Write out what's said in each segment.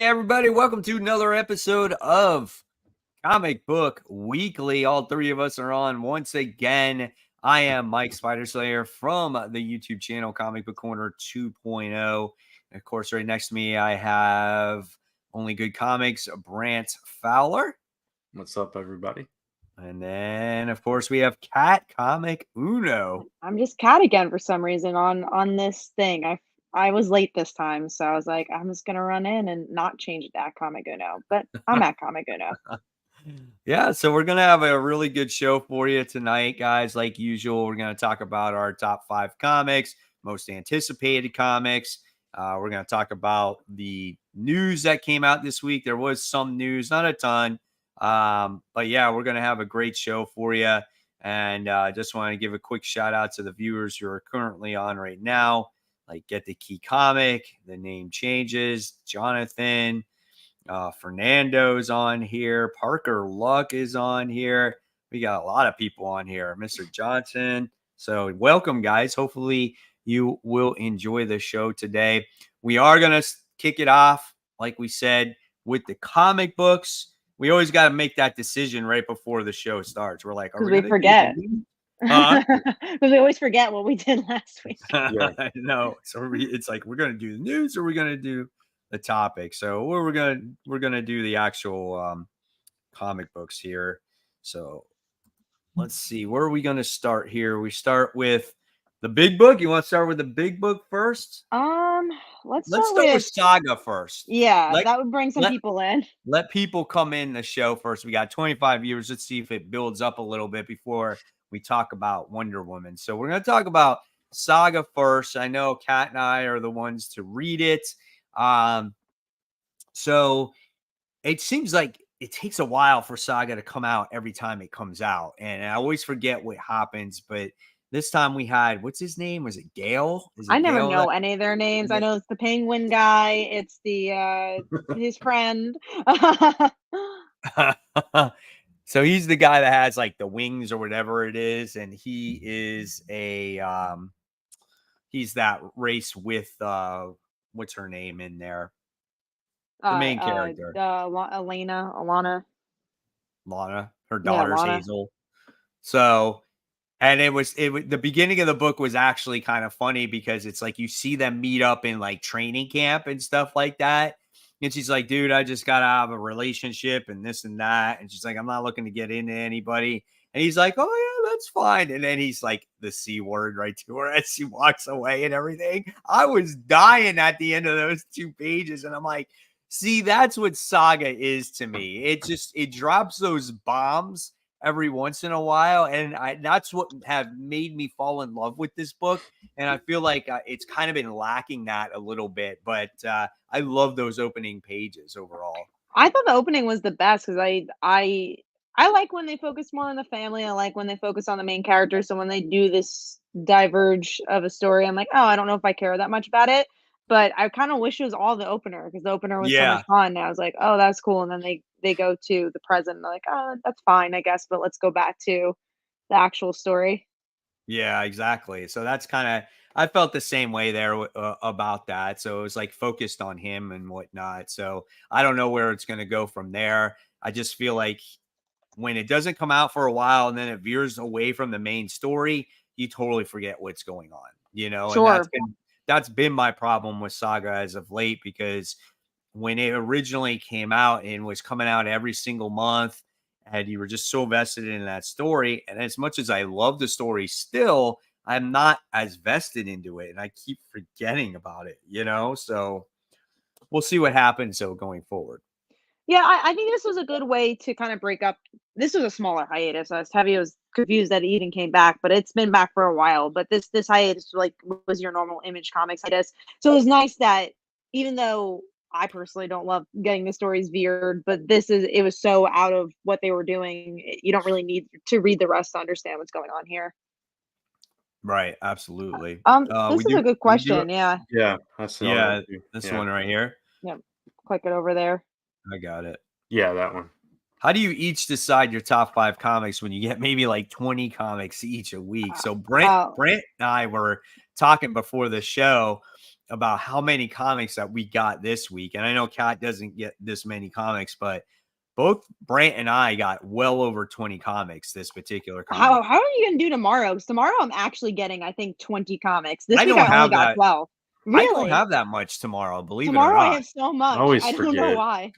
everybody, welcome to another episode of Comic Book Weekly. All three of us are on once again. I am Mike Spiderslayer from the YouTube channel Comic Book Corner 2.0. And of course, right next to me, I have Only Good Comics, Brant Fowler. What's up, everybody? And then, of course, we have Cat Comic Uno. I'm just Cat again for some reason on this thing. I was late this time, so I was like, I'm just gonna run in and not change it to at Comic Uno, but I'm at Comic Uno. Yeah, so we're gonna have a really good show for you tonight, guys. Like usual, we're gonna talk about our top 5 comics, most anticipated comics. We're gonna talk about the news that came out this week. There was some news, not a ton, but yeah, we're gonna have a great show for you. And just want to give a quick shout out to the viewers who are currently on right now. Like Get the Key Comic, the name changes, Jonathan, Fernando's on here, Parker Luck is on here. We got a lot of people on here, Mr. Johnson. So welcome, guys. Hopefully you will enjoy the show today. We are going to kick it off, like we said, with the comic books. We always got to make that decision right before the show starts. We're like, because we forget. Because we always forget what we did last week. No, so it's like we're gonna do the news or we're gonna do the topic. So we're gonna do the actual comic books here. So let's see, where are we gonna start here? We start with the big book. You want to start with the big book first? Let's start with Saga first. Yeah, that would bring some people in. Let people come in the show first. We got 25 viewers. Let's see if it builds up a little bit before we talk about Wonder Woman. So we're going to talk about Saga first. I know Kat and I are the ones to read it. So it seems like it takes a while for Saga to come out every time it comes out. And I always forget what happens, but this time we had, what's his name? Was it Gale? I never know any of their names. I know it's the penguin guy. It's the his friend. So he's the guy that has like the wings or whatever it is, and he is a he's that race with what's her name in there? The main character. Lana. Her daughter's Hazel. So, and it was the beginning of the book was actually kind of funny because it's like you see them meet up in like training camp and stuff like that. And she's like, dude, I just got to have a relationship and this and that. And she's like, I'm not looking to get into anybody. And he's like, oh, yeah, that's fine. And then he's like the C word right to her as she walks away and everything. I was dying at the end of those 2 pages. And I'm like, see, that's what Saga is to me. It drops those bombs every once in a while. And that's what have made me fall in love with this book. And I feel like it's kind of been lacking that a little bit. But I love those opening pages overall. I thought the opening was the best because I like when they focus more on the family. I like when they focus on the main character. So when they do this diverge of a story, I'm like, oh, I don't know if I care that much about it. But I kind of wish it was all the opener because the opener was so much fun. And I was like, oh, that's cool. And then they go to the present. And they're like, oh, that's fine, I guess. But let's go back to the actual story. Yeah, exactly. So that's kind of, I felt the same way there about that. So it was like focused on him and whatnot. So I don't know where it's going to go from there. I just feel like when it doesn't come out for a while and then it veers away from the main story, you totally forget what's going on, you know? Sure. And that's been my problem with Saga as of late, because when it originally came out and was coming out every single month and you were just so vested in that story. And as much as I love the story still, I'm not as vested into it and I keep forgetting about it, you know? So we'll see what happens going forward. Yeah, I think this was a good way to kind of break up. This was a smaller hiatus. I was confused that Eden came back, but it's been back for a while. But this hiatus was your normal Image Comics hiatus. So it was nice that even though I personally don't love getting the stories veered, but it was so out of what they were doing. You don't really need to read the rest to understand what's going on here. Right, absolutely. This is a good question. Yeah. That's this one right here. Yep. Click it over there. I got it. Yeah, that one. How do you each decide your top 5 comics when you get maybe like 20 comics each a week? So Brent and I were talking before the show, about how many comics that we got this week. And I know Kat doesn't get this many comics, but both Brant and I got well over 20 comics this particular How comic. are you gonna do tomorrow? Because tomorrow I'm actually getting, I think, 20 comics. This I week don't I only have got that. 12. I don't Really? have that much tomorrow, believe it or Tomorrow I not. have so much. always I don't know forget. why.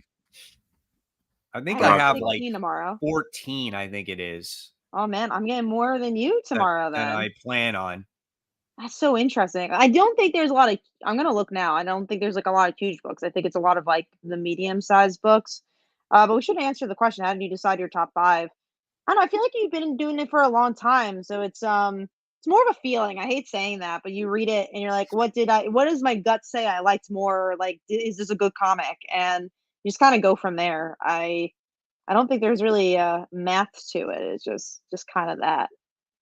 I think I I have have 16 like tomorrow. 14, I think it is, Oh man, I'm getting more than you tomorrow that I then. plan on. That's so interesting. I don't think there's a lot of. I'm gonna look now. I don't think there's like a lot of huge books. I think it's a lot of like the medium-sized books. But we should answer the question. How did you decide your top five? I don't know. I feel like you've been doing it for a long time, so it's more of a feeling. I hate saying that, but you read it and you're like, what does my gut say I liked more? Or, like, is this a good comic? And you just kind of go from there. I don't think there's really math to it. It's just kind of that.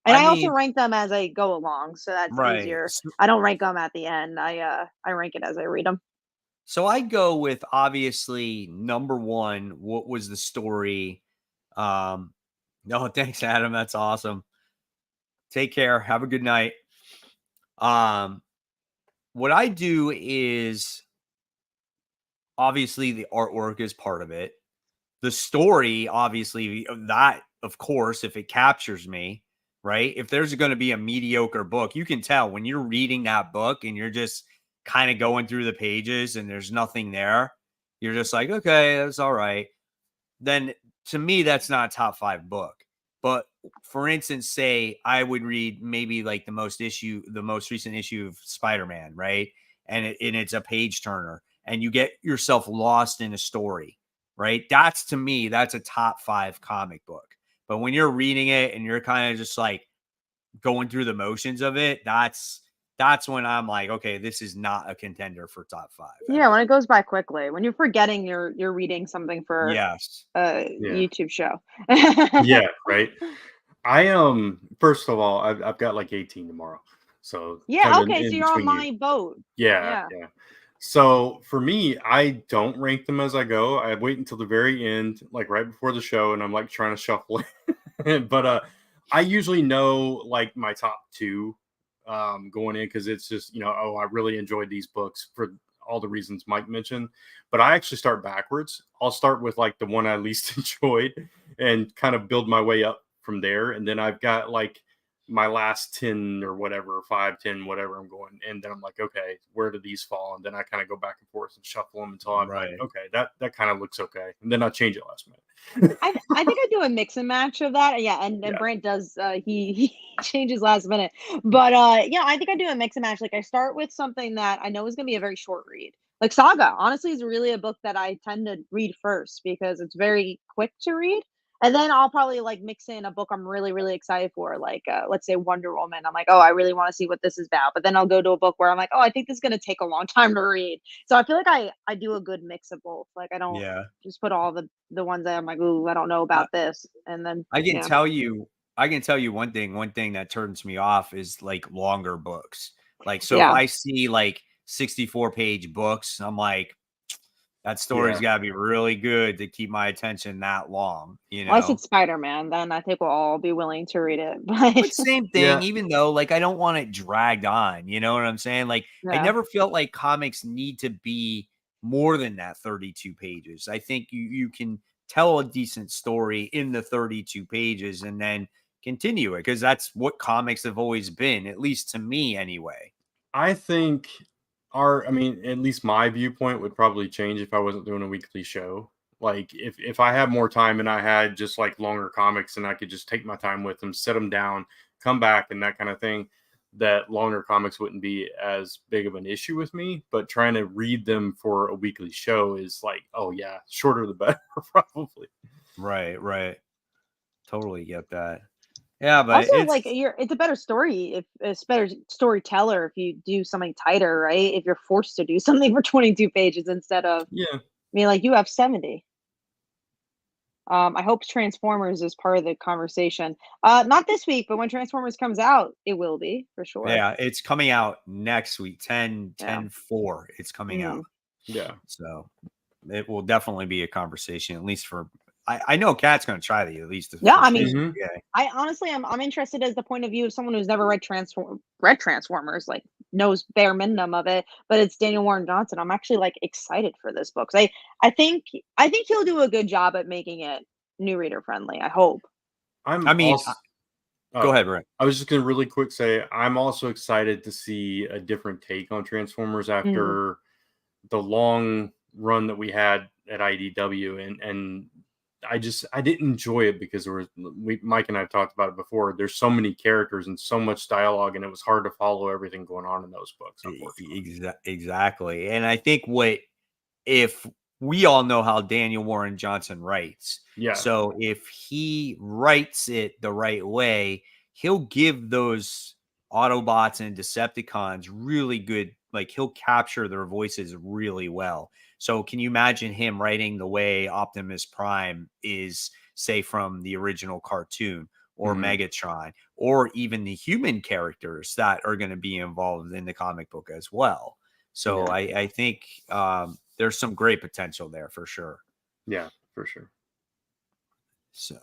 And I I also mean, rank them as I go along, so that's right. easier. I don't rank them at the end. I rank it as I read them. So I go with obviously number one. What was the story? No, thanks, Adam. That's awesome. Take care. Have a good night. Um, what I do is obviously the artwork is part of it. The story, obviously, that of course, if it captures me, right? If there's going to be a mediocre book, you can tell when you're reading that book and you're just kind of going through the pages and there's nothing there. You're just like, okay, that's all right. Then to me, that's not a top 5 book. But for instance, say I would read maybe like the most recent issue of Spider-Man, right? And it's a page turner, and you get yourself lost in a story, right? That's to me, that's a top 5 comic book. But when you're reading it and you're kind of just like going through the motions of it, that's when I'm like, okay, this is not a contender for top 5 Yeah, when it goes by quickly, when you're forgetting you're reading something for Yes. a Yeah. YouTube show. Yeah, right. I first of all, I've got like 18 tomorrow, so Yeah, kind of okay, so in you're on between you. my boat. Yeah, Yeah. yeah. So for me, I don't rank them as I go. I wait until the very end, like right before the show, and I'm like trying to shuffle it. But I usually know like my top two going in because it's just oh, I really enjoyed these books for all the reasons Mike mentioned. But I actually start backwards. I'll start with like the one I least enjoyed and kind of build my way up from there, and then I've got like my last 10 or whatever, 5, 10, whatever I'm going. And then I'm like, okay, where do these fall? And then I kind of go back and forth and shuffle them until I'm like, Right. okay, that kind of looks okay. And then I change it last minute. I think I do a mix and match of that. Yeah, and Yeah. Brent does he changes last minute. But yeah, I think I do a mix and match. Like I start with something that I know is gonna be a very short read. Like Saga, honestly, is really a book that I tend to read first because it's very quick to read. And then I'll probably like mix in a book I'm really, really excited for, like let's say Wonder Woman. I'm like, oh, I really want to see what this is about. But then I'll go to a book where I'm like, oh, I think this is gonna take a long time to read. So I feel like I do a good mix of both. Like I don't Yeah. just put all the ones that I'm like, ooh, I don't know about this, and then I can yeah, tell you one thing. One thing that turns me off is like longer books. Like, so if yeah. I see like 64-page books, I'm like, that story's Yeah. got to be really good to keep my attention that long, Unless it's Spider-Man, then I think we'll all be willing to read it. But But same thing, Yeah. even though like I don't want it dragged on, you know what I'm saying? Like I yeah, never felt like comics need to be more than that 32 pages. I think you can tell a decent story in the 32 pages and then continue it because that's what comics have always been, at least to me anyway. I think I mean, at least my viewpoint would probably change if I wasn't doing a weekly show. Like if I had more time and I had just like longer comics and I could just take my time with them, set them down, come back and that kind of thing, that longer comics wouldn't be as big of an issue with me. But trying to read them for a weekly show is like, oh yeah, shorter the better, probably. Right, right. Totally get that. Yeah, but also it's like it's a better story if it's better storyteller if you do something tighter, right? If you're forced to do something for 22 pages instead of, I Yeah. mean, like you have 70. I hope Transformers is part of the conversation. Not this week, but when Transformers comes out, it will be for sure. yeah, it's coming out next week, 10 Yeah. 10 4. It's coming out. Mhm. Yeah. So it will definitely be a conversation, at least for I know Kat's gonna try the at least the Yeah, I first issue. mean, Mhm. Yeah. I honestly I'm interested as the point of view of someone who's never read Transformers. Like knows bare minimum of it, but it's Daniel Warren Johnson. I'm actually like excited for this book. I think he'll do a good job at making it new reader friendly. I hope. I'm I mean, also go oh, ahead, Brent. I was just gonna really quick say I'm also excited to see a different take on Transformers after the long run that we had at IDW, and I didn't enjoy it because Mike and I have talked about it before. There's so many characters and so much dialogue, and it was hard to follow everything going on in those books, unfortunately. Exactly. And I think if we all know how Daniel Warren Johnson writes. Yeah. So if he writes it the right way, he'll give those Autobots and Decepticons really good, like he'll capture their voices really well. So can you imagine him writing the way Optimus Prime is, say, from the original cartoon, or Megatron, or even the human characters that are going to be involved in the comic book as well? So I think there's some great potential there for sure. Yeah, for sure. So,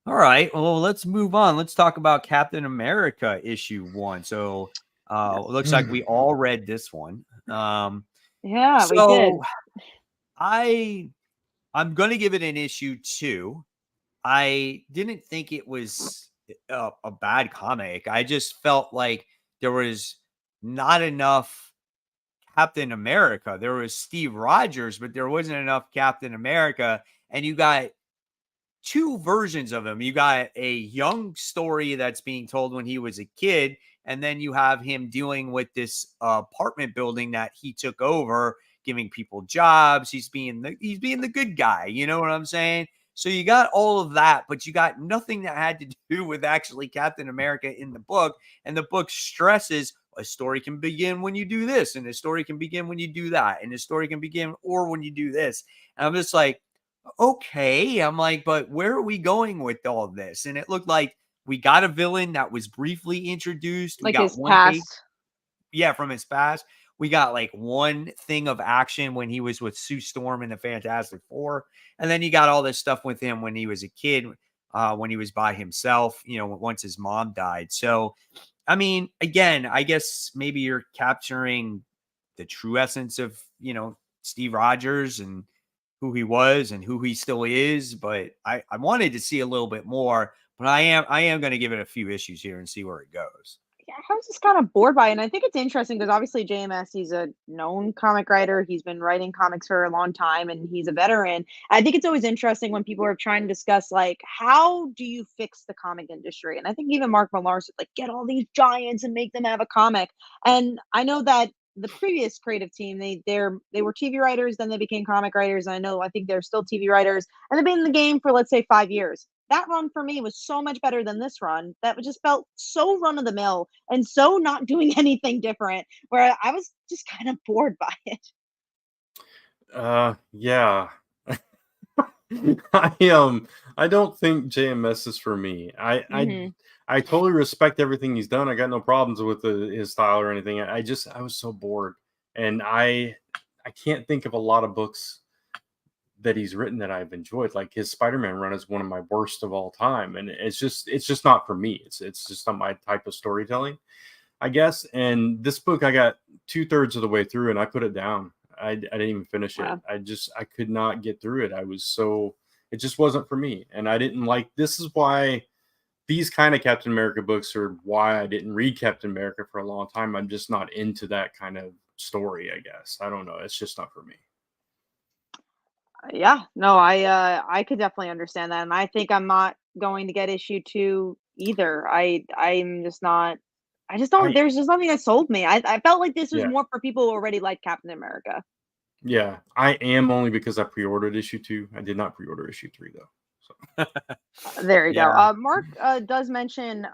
all right. Well, let's move on. Let's talk about Captain America issue 1. So, it looks like we all read this one. Yeah, we did. I'm going to give it an issue 2. I didn't think it was a bad comic. I just felt like there was not enough Captain America. There was Steve Rogers, but there wasn't enough Captain America. And you got 2 versions of him. You got a young story that's being told when he was a kid, and then you have him dealing with this apartment building that he took over, giving people jobs. He's being the good guy. You know what I'm saying? So you got all of that, but you got nothing that had to do with actually Captain America in the book. And the book stresses a story can begin when you do this, and a story can begin when you do that, and a story can begin or when you do this. And I'm just like, okay. I'm like, but where are we going with all of this? And it looked like we got a villain that was briefly introduced. We Like got his one page. past. Yeah, from his past. We got like one thing of action when he was with Sue Storm in the Fantastic Four. And then you got all this stuff with him when he was a kid, when he was by himself, once his mom died. So, I mean, again, I guess maybe you're capturing the true essence of, Steve Rogers and who he was and who he still is. But I wanted to see a little bit more, but I am going to give it a few issues here and see where it goes. Yeah, I was just kind of bored by it. And I think it's interesting because obviously JMS, he's a known comic writer. He's been writing comics for a long time and he's a veteran. I think it's always interesting when people are trying to discuss, like, how do you fix the comic industry? And I think even Mark Millar said, like, get all these giants and make them have a comic. And I know that the previous creative team, they were TV writers, then they became comic writers. I think they're still TV writers, and they've been in the game for, let's say, 5 years. That run for me was so much better than this run. That just felt so run of the mill and so not doing anything different, where I was just kind of bored by it. Yeah. I don't think JMS is for me. I totally respect everything he's done. I got no problems with his style or anything. I was so bored, and I can't think of a lot of books that he's written that I've enjoyed. Like his Spider-Man run is one of my worst of all time, and it's just not for me. It's just not my type of storytelling, I guess. And this book, I got 2/3 of the way through, and I put it down. I didn't even finish it. I could not get through it. It just wasn't for me, and I didn't like. This is why these kind of Captain America books are why I didn't read Captain America for a long time. I'm just not into that kind of story, I guess. I don't know. It's just not for me. Yeah, no, I could definitely understand that, and I think I'm not going to get issue 2 either. I'm just not. I just don't. There's just nothing that sold me. I felt like this was more for people who already like Captain America. Yeah, I am, only because I pre-ordered issue 2. I did not pre-order issue 3 though. So. There you go. Mark does mention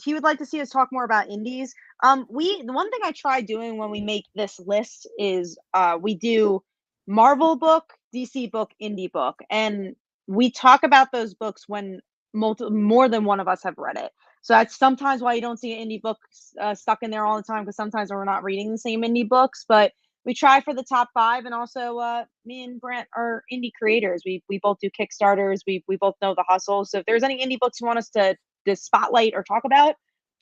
he would like to see us talk more about indies. The one thing I try doing when we make this list is we do Marvel book, DC book, indie book, and we talk about those books when more than one of us have read it. So that's sometimes why you don't see an indie book stuck in there all the time, because sometimes we're not reading the same indie books, but we try for the top 5, and also me and Brent are indie creators. We both do Kickstarters. We both know the hustle. So if there's any indie books you want us to spotlight or talk about,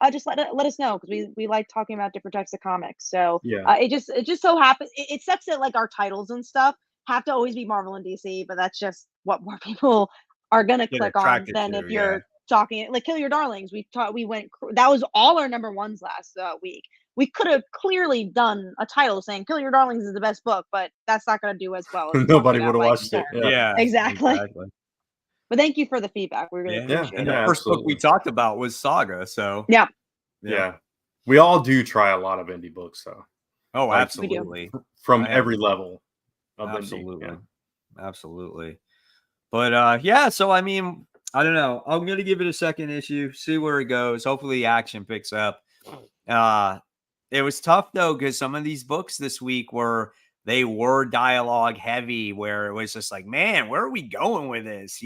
just let us know, because we like talking about different types of comics. So Yeah. it just so happens it sucks that like our titles and stuff have to always be Marvel and DC, but that's just what more people are gonna Get click on attracted than to, if yeah. you're talking like Kill Your Darlings. That was all our number ones last week. We could have clearly done a title saying Kill Your Darlings is the best book, but that's not going to do as well as Nobody talking would about have like watched it. Yeah. Yeah, exactly. exactly. But thank you for the feedback. We really Yeah, appreciate and it. the Yeah, first book we absolutely. talked about was Saga, so Yeah, Yeah. We all do try a lot of indie books, though, Oh, Like, absolutely. from I have- every level of Absolutely. indie. Absolutely. But yeah, so I mean, I don't know. I'm gonna give it a second issue, see where it goes. Hopefully the action picks up. It was tough though, because some of these books this week they were dialogue heavy, where it was just like, man, where are we going with this?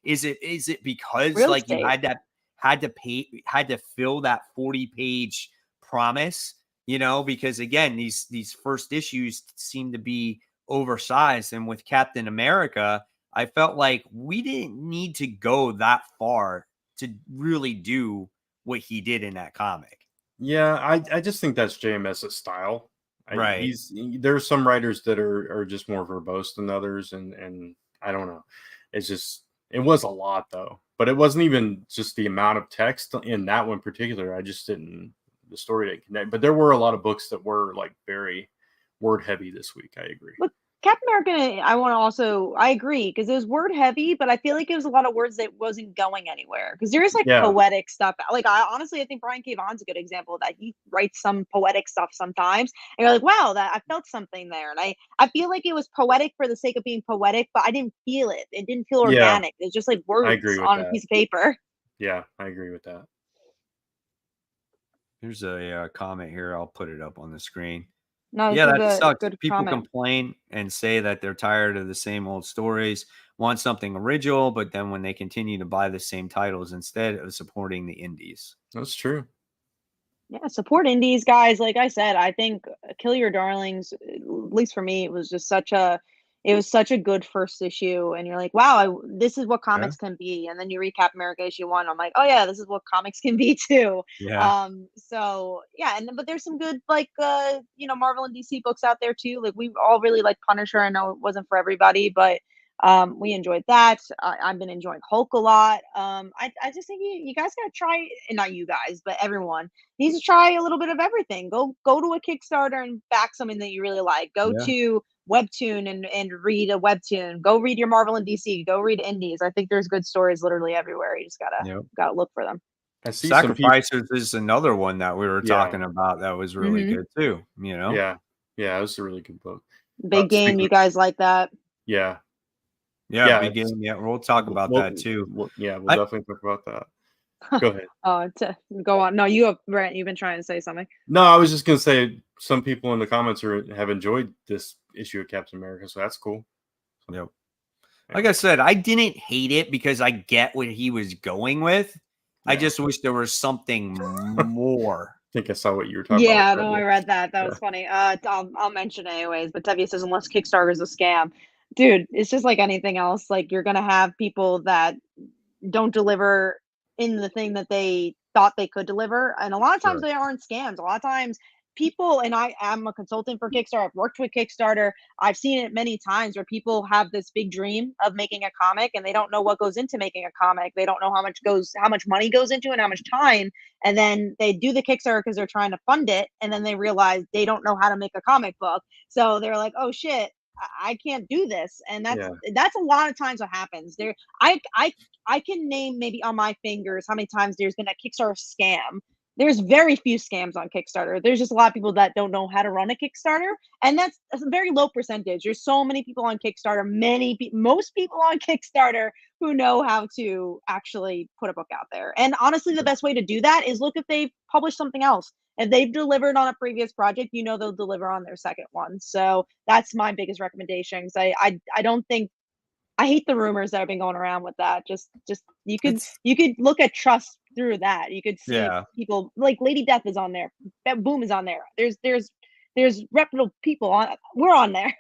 Is it because real like you estate. had to fill that 40-page promise, because again, these first issues seem to be oversized. And with Captain America, I felt like we didn't need to go that far to really do what he did in that comic. Yeah, I just think that's JMS's style. Right. There's some writers that are just more verbose than others, and I don't know. It was a lot though, but it wasn't even just the amount of text in that one particular. The story didn't connect. But there were a lot of books that were like very word heavy this week. I agree. But Captain America, I agree, because it was word heavy, but I feel like it was a lot of words that wasn't going anywhere. Because there is like Yeah. poetic stuff. Like I think Brian K. Vaughan's a good example of that. He writes some poetic stuff sometimes, and you're like, wow, that I felt something there. And I feel like it was poetic for the sake of being poetic, but I didn't feel it. It didn't feel Yeah, organic. It's just like I words agree with on a that. piece of paper. Yeah, I agree with that. Here's a comment here. I'll put it up on the screen. No, this Yeah, is that a sucks. good People comment. complain and say that they're tired of the same old stories, want something original, but then when they continue to buy the same titles instead of supporting the indies. That's true. Yeah, support indies, guys. Like I said, I think Kill Your Darlings, at least for me, it was such a good first issue, and you're like, wow, this is what comics can be. And then you recap America issue 1, I'm like, oh yeah, this is what comics can be too. Yeah. So yeah, but there's some good like Marvel and DC books out there too. Like we all really like Punisher. I know it wasn't for everybody, but we enjoyed that. I've been enjoying Hulk a lot. I just think you guys gotta try, and not you guys, but everyone needs to try a little bit of everything. Go to a Kickstarter and back something that you really like. Go Yeah. to Webtoon and read a Webtoon. Go read your Marvel and DC. Go read indies. I think there's good stories literally everywhere. You just gotta look for them. I see some people. Sacrificers is another one that we were talking about that was really good too. Yeah, it was a really good book. Big game, you guys like that? Yeah, Yeah, big game. Yeah, we'll talk about that too. We'll definitely talk about that. Go ahead. To go on. No, you have Brent. You've been trying to say something. No, I was just gonna say some people in the comments have enjoyed this issue of Captain America, so that's cool. Yep. Like I said, I didn't hate it because I get what he was going with. Yeah. I just wish there was something more. I think I saw what you were talking about. Yeah, no, I read that. That was funny. I'll mention it anyways. But Tevye says, unless Kickstarter is a scam, dude, it's just like anything else. Like you're gonna have people that don't deliver in the thing that they thought they could deliver, and a lot of times they aren't scams. A lot of times people, and I am a consultant for Kickstarter, I've worked with Kickstarter, I've seen it many times where people have this big dream of making a comic and they don't know what goes into making a comic. They don't know how much money goes into it and how much time, and then they do the Kickstarter because they're trying to fund it, and then they realize they don't know how to make a comic book, so they're like, oh shit, I can't do this. And that's a lot of times what happens there. I can name maybe on my fingers how many times there's been a Kickstarter scam. There's very few scams on Kickstarter. There's just a lot of people that don't know how to run a Kickstarter, and that's a very low percentage. There's so many people on Kickstarter, most people on Kickstarter who know how to actually put a book out there. And honestly, the best way to do that is look if they've published something else. If they've delivered on a previous project, they'll deliver on their second one. So that's my biggest recommendation. I don't think, I hate the rumors that have been going around with that. Just you could look at trust through that. You could see people like Lady Death is on there. Boom is on there. There's reputable people on. We're on there.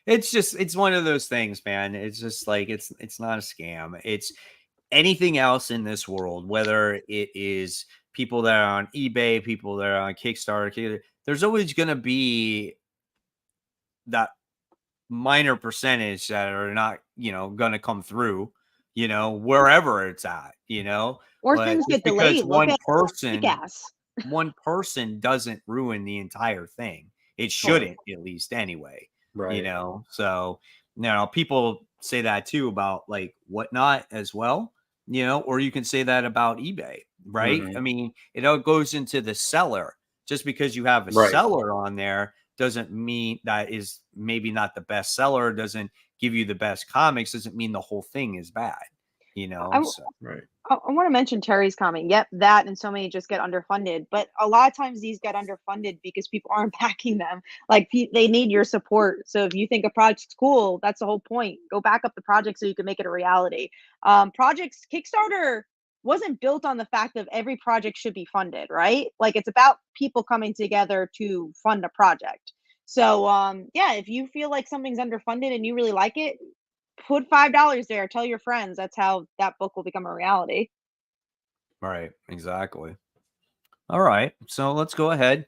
It's one of those things, man. It's just like it's not a scam. anything else in this world, whether it is people that are on eBay, people that are on Kickstarter, there's always going to be that minor percentage that are not, going to come through, wherever it's at, Or but things just get because delayed. Look at Kick-Ass. one person doesn't ruin the entire thing. It Sure. shouldn't, at least anyway, Right. so, people say that too about like Whatnot as well, or you can say that about eBay, right? Mhm. I mean, it all goes into the seller. Just because you have a Right. seller on there doesn't mean that is maybe not the best seller, doesn't give you the best comics, doesn't mean the whole thing is bad, I, so. Right. I want to mention Terry's comment. Yep, that and so many just get underfunded. But a lot of times these get underfunded because people aren't backing them. Like they need your support. So if you think a project's cool, that's the whole point. Go back up the project so you can make it a reality. Projects Kickstarter wasn't built on the fact that every project should be funded, right? Like it's about people coming together to fund a project. So yeah, if you feel like something's underfunded and you really like it, put $5 there. Tell your friends. That's how that book will become a reality. Right, exactly. All right, so let's go ahead.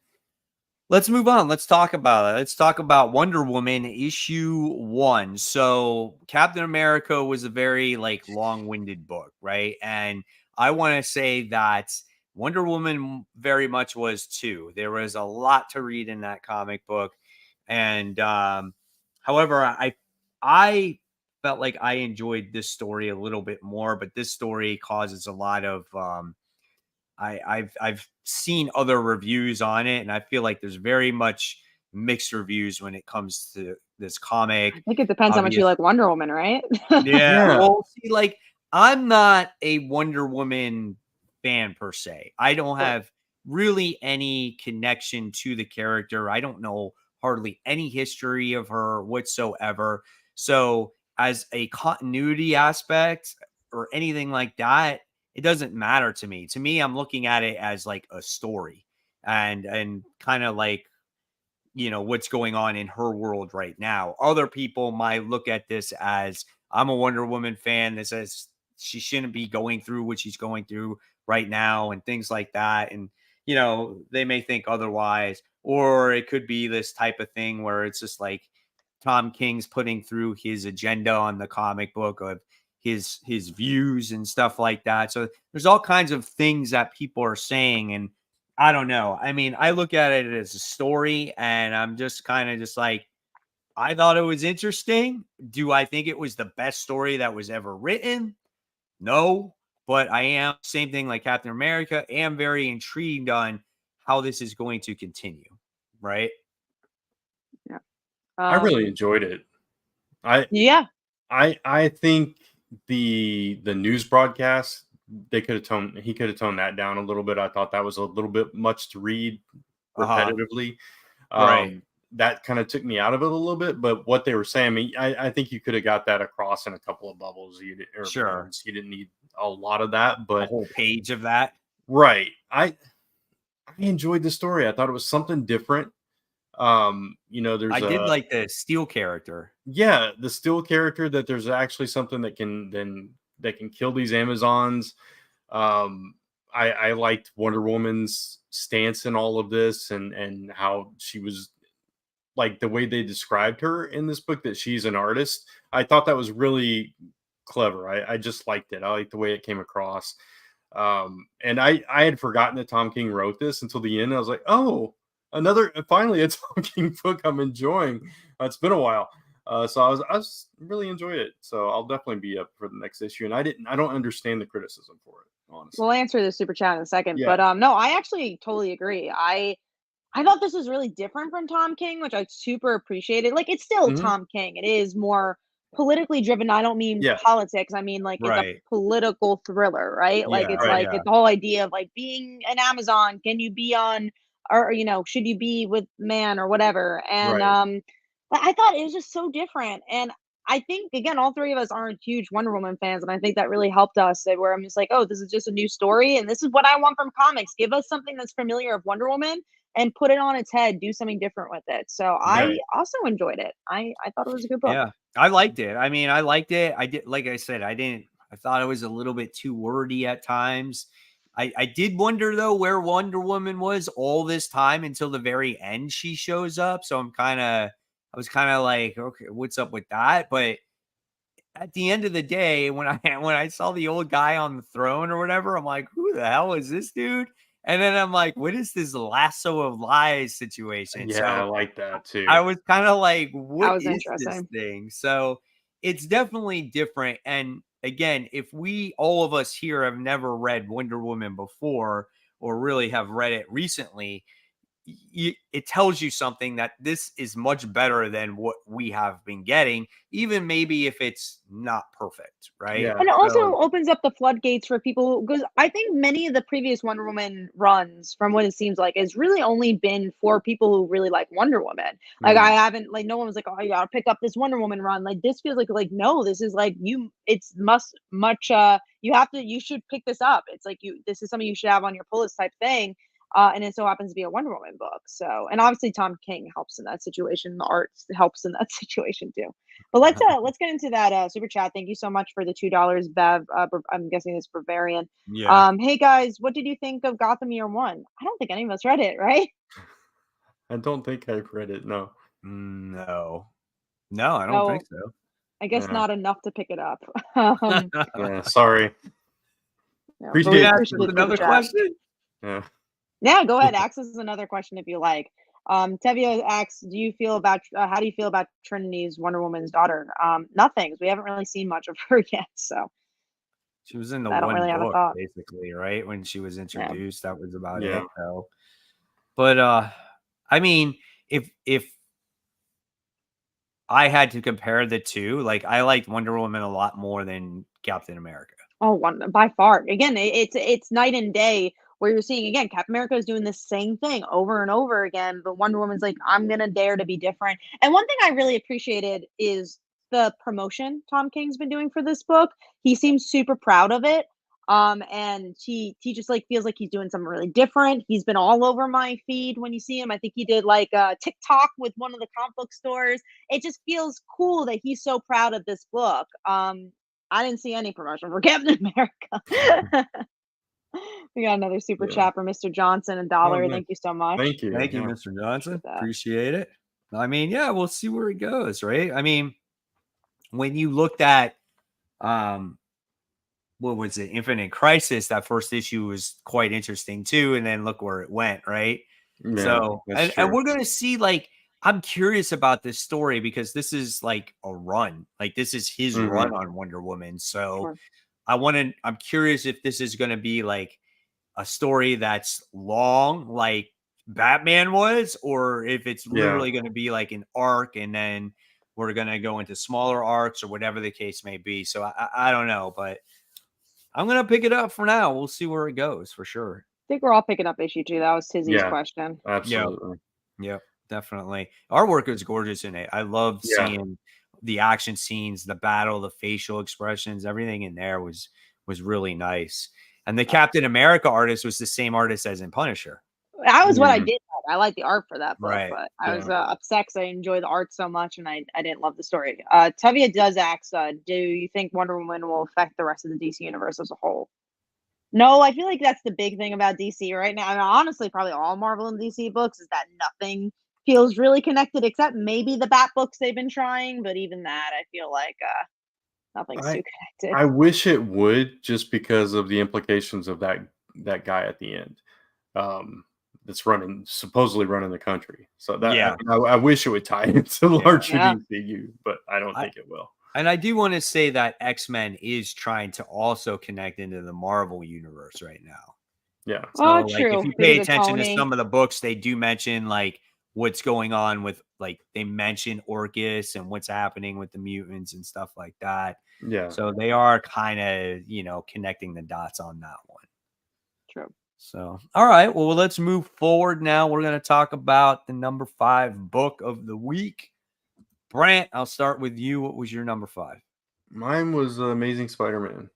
Let's move on. Let's talk about it. Let's talk about Wonder Woman issue 1. So Captain America was a very like long-winded book, right? And I want to say that Wonder Woman very much was too. There was a lot to read in that comic book. And however, I felt like I enjoyed this story a little bit more, but this story causes a lot of I've seen other reviews on it, and I feel like there's very much mixed reviews when it comes to this I comic. think it depends how much you Obvious, like Wonder Woman, right? yeah. Yeah. Well, see, like I'm not a Wonder Woman fan per se. I don't Sure. have really any connection to the character. I don't know hardly any history of her whatsoever. So, as a continuity aspect or anything like that, it doesn't matter to me. To me, I'm looking at it as like a story and kind of like what's going on in her world right now. Other people might look at this as I'm a Wonder Woman fan that says she shouldn't be going through what she's going through right now and things like that. And they may think otherwise, or it could be this type of thing where it's just like Tom King's putting through his agenda on the comic book of his views and stuff like that. So there's all kinds of things that people are saying, and I don't know. I mean, I look at it as a story, and I'm just kind of just like, I thought it was interesting. Do I think it was the best story that was ever written? No, but I am, same thing like Captain America, am very intrigued on how this is going to continue. Right? Yeah. I really enjoyed it. Yeah. I think the news broadcast he could have toned that down a little bit. I thought that was a little bit much to read repetitively. Right. That kind of took me out of it a little bit. But what they were saying, I mean, I think you could have got that across in a couple of bubbles. Sure. Panels. You didn't need a lot of that, A but whole page of that. right. I enjoyed the story. I thought it was something different. There's I did like the Steel character. yeah, the Steel character, that there's actually something that can kill these Amazons. I liked Wonder Woman's stance in all of this, and how she was, like, the way they described her in this book, that she's an artist. I thought that was really clever. I just liked it. I liked the way it came across. And I had forgotten that Tom King wrote this until the end. I was like, oh, finally a Tom King book I'm enjoying. It's been a while. So I was really enjoyed it. So I'll definitely be up for the next issue. And I don't understand the criticism for it, honestly. We'll answer the super chat in a second. Yeah. But no, I actually totally agree. I thought this was really different from Tom King, which I super appreciated. Like it's still Mhm. Tom King. It is more politically driven. I don't mean Yeah. politics. I mean like it's a Right. political thriller, right? Like Yeah. it's Right. like Yeah. it's the whole idea of like being an Amazon. Can you be on, or should you be with man or whatever? And Right. but I thought it was just so different. And I think again, all three of us aren't huge Wonder Woman fans, and I think that really helped us. That where I'm just like, oh, this is just a new story, and this is what I want from comics. Give us something that's familiar of Wonder Woman, and put it on its head. Do something different with it. So I Right. also enjoyed it. I thought it was a good book. Yeah. I liked it. I mean, I liked it. I did, like I said, I didn't I thought it was a little bit too wordy at times. I did wonder though where Wonder Woman was all this time until the very end she shows up. So I was kind of like, okay, what's up with that? But at the end of the day, when I saw the old guy on the throne or whatever, I'm like, who the hell is this dude? And then I'm like, what is this lasso of lies situation? Yeah, I So like that too. I was kind of like, That what was is this interesting. thing? So it's definitely different. And again, if all of us here have never read Wonder Woman before or really have read it recently, it tells you something that this is much better than what we have been getting, even maybe if it's not perfect, right? Yeah. And it also So, opens up the floodgates for people because I think many of the previous Wonder Woman runs, from what it seems like, has really only been for people who really like Wonder Woman. Like I haven't, like no one was like, oh, you gotta pick up this Wonder Woman run. Like this feels like no, this is like it's much you should pick this up. It's like this is something you should have on your pull list type thing. And it so happens to be a Wonder Woman book. So, and obviously Tom King helps in that situation. The art helps in that situation too. But let's get into that super chat. Thank you so much for the $2, Bev. I'm guessing it's Bavarian. yeah. Hey guys, what did you think of Gotham Year One? I don't think any of us read it, right? I don't think I've read it. No. No, I don't No, think so. I guess Yeah. not enough to pick it up. Yeah. Sorry. No, but Appreciate we it. Ask appreciate us the another chat. question. Yeah. Yeah, go ahead. Ask us another question if you like. Tevio asks, how do you feel about Trinity's Wonder Woman's daughter? Nothing. We haven't really seen much of her yet, so She was in the I don't one really have a book, thought. basically, right? When she was Yeah. introduced, that was about Yeah. it. So, but I mean, if I had to compare the two, like I liked Wonder Woman a lot more than Captain America. Oh, one by far. Again, it's night and day where you're seeing again, Captain America is doing the same thing over and over again, but Wonder Woman's like, I'm gonna dare to be different. And one thing I really appreciated is the promotion Tom King's been doing for this book. He seems super proud of it. And he just like feels like he's doing something really different. He's been all over my feed when you see him. I think he did like a TikTok with one of the comic book stores. It just feels cool that he's so proud of this book. I didn't see any promotion for Captain America. We got another super Yeah. chat from Mr. Johnson, $1. nice. Thank you so much. Thank you. Thank you, Yeah. Mr. Johnson. that. Appreciate it. I mean, yeah, we'll see where it goes, right? I mean, when you looked at what was it, Infinite Crisis, that first issue was quite interesting too, and then look where it went, right? Yeah, So, that's and true. we're gonna see, like, I'm curious about this story because this is like a run, like this is his run on Wonder Woman. So, Sure. I'm curious if this is gonna be like a story that's long, like Batman was, or if it's Yeah. literally going to be like an arc and then we're going to go into smaller arcs or whatever the case may be. So I don't know, but I'm going to pick it up for now. We'll see where it goes for sure. I think we're all picking up issue 2. That was Tizzy's Yeah. question. Absolutely. Yep, definitely. Artwork is gorgeous in it. I love Yeah. seeing the action scenes, the battle, the facial expressions, everything in there was really nice. And the Captain America artist was the same artist as in Punisher. That was what I did like. I like the art for that book, Right. but I was Yeah. upset because I enjoy the art so much and I didn't love the story. Tevia does ask, do you think Wonder Woman will affect the rest of the DC universe as a whole? No, I feel like that's the big thing about DC right now. I mean, honestly, probably all Marvel and DC books is that nothing feels really connected except maybe the Bat books they've been trying, but even that I feel like nothing's too connected. I wish it would, just because of the implications of that guy at the end. That's supposedly running the country. So that Yeah. I wish it would tie into the larger Yeah. DCU, but I don't think it will. And I do want to say that X-Men is trying to also connect into the Marvel universe right now. Yeah. So, Oh, like, true. if you Because pay of attention to Tony. some of the books, they do mention like what's going on with, like, they mention Orcus and what's happening with the mutants and stuff like that. Yeah. So they are kind of, connecting the dots on that one. True. So, all right. Well, let's move forward now. We're going to talk about the number 5 book of the week. Brant, I'll start with you. What was your number 5? Mine was Amazing Spider-Man.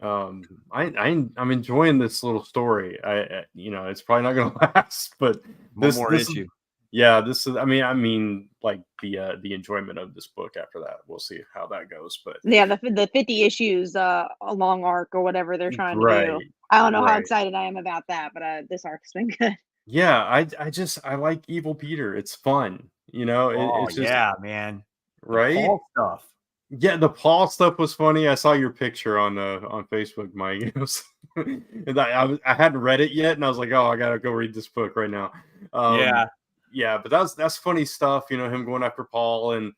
I'm enjoying this little story. It's probably not going to last, but One more issue. Yeah, this is. I mean, like the enjoyment of this book after that. We'll see how that goes, but Yeah, the 50 issues, a long arc or whatever they're trying to do. right, I don't know how right. excited I am about that, but this arc's been good. Yeah, I like Evil Peter. It's fun, Oh it's just yeah, man. The right. Paul stuff. Yeah, the Paul stuff was funny. I saw your picture on Facebook, Mike. It was, and I hadn't read it yet, and I was like, oh, I gotta go read this book right now. Yeah. Yeah, but that's funny stuff. Him going after Paul, and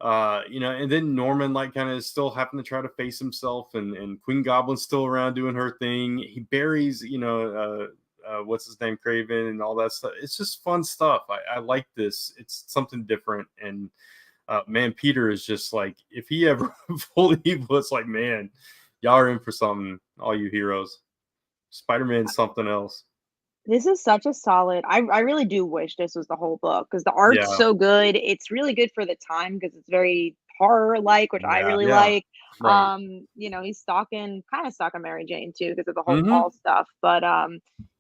and then Norman like kind of still having to try to face himself, and Queen Goblin's still around doing her thing. He buries, what's his name, Craven, and all that stuff. It's just fun stuff. I like this. It's something different, and man, Peter is just like, if he ever fully evil, it's like, man, y'all are in for something, all you heroes. Spider-Man's something else. This is such a solid I really do wish this was the whole book because the art's Yeah, so good. It's really good for the time because it's very horror-like, which I Yeah. really yeah, like. right. He's kinda stalking Mary Jane too because of the whole Hmm. Paul stuff, but,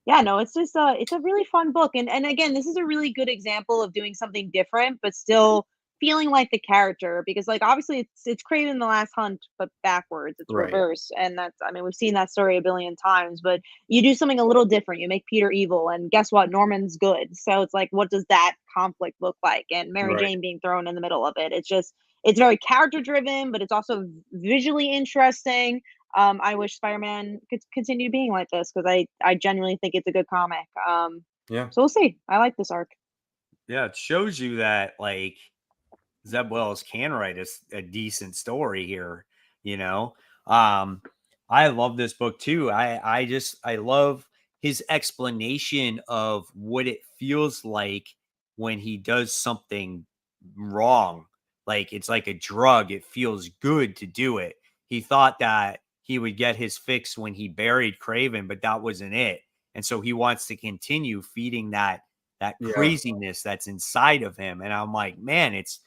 yeah, no, it's just it's a really fun book, and again, this is a really good example of doing something different, but still feeling like the character because, like, obviously, it's Kraven the Last Hunt, but backwards, it's Right, reverse, and that's I mean, we've seen that story a billion times, but you do something a little different. You make Peter evil, and guess what? Norman's good. So it's like, what does that conflict look like? And Mary right. Jane being thrown in the middle of it. It's very character driven, but it's also visually interesting. I wish Spider-Man could continue being like this because I genuinely think it's a good comic. Yeah, So we'll see. I like this arc. Yeah. It shows you that like Zeb Wells can write a decent story here, you know. Um, I love this book too. I love his explanation of what it feels like when he does something wrong. Like it's like a drug. It feels good to do it. He thought that he would get his fix when he buried Craven, but that wasn't it. And so he wants to continue feeding that yeah, craziness that's inside of him. And I'm like, man, it's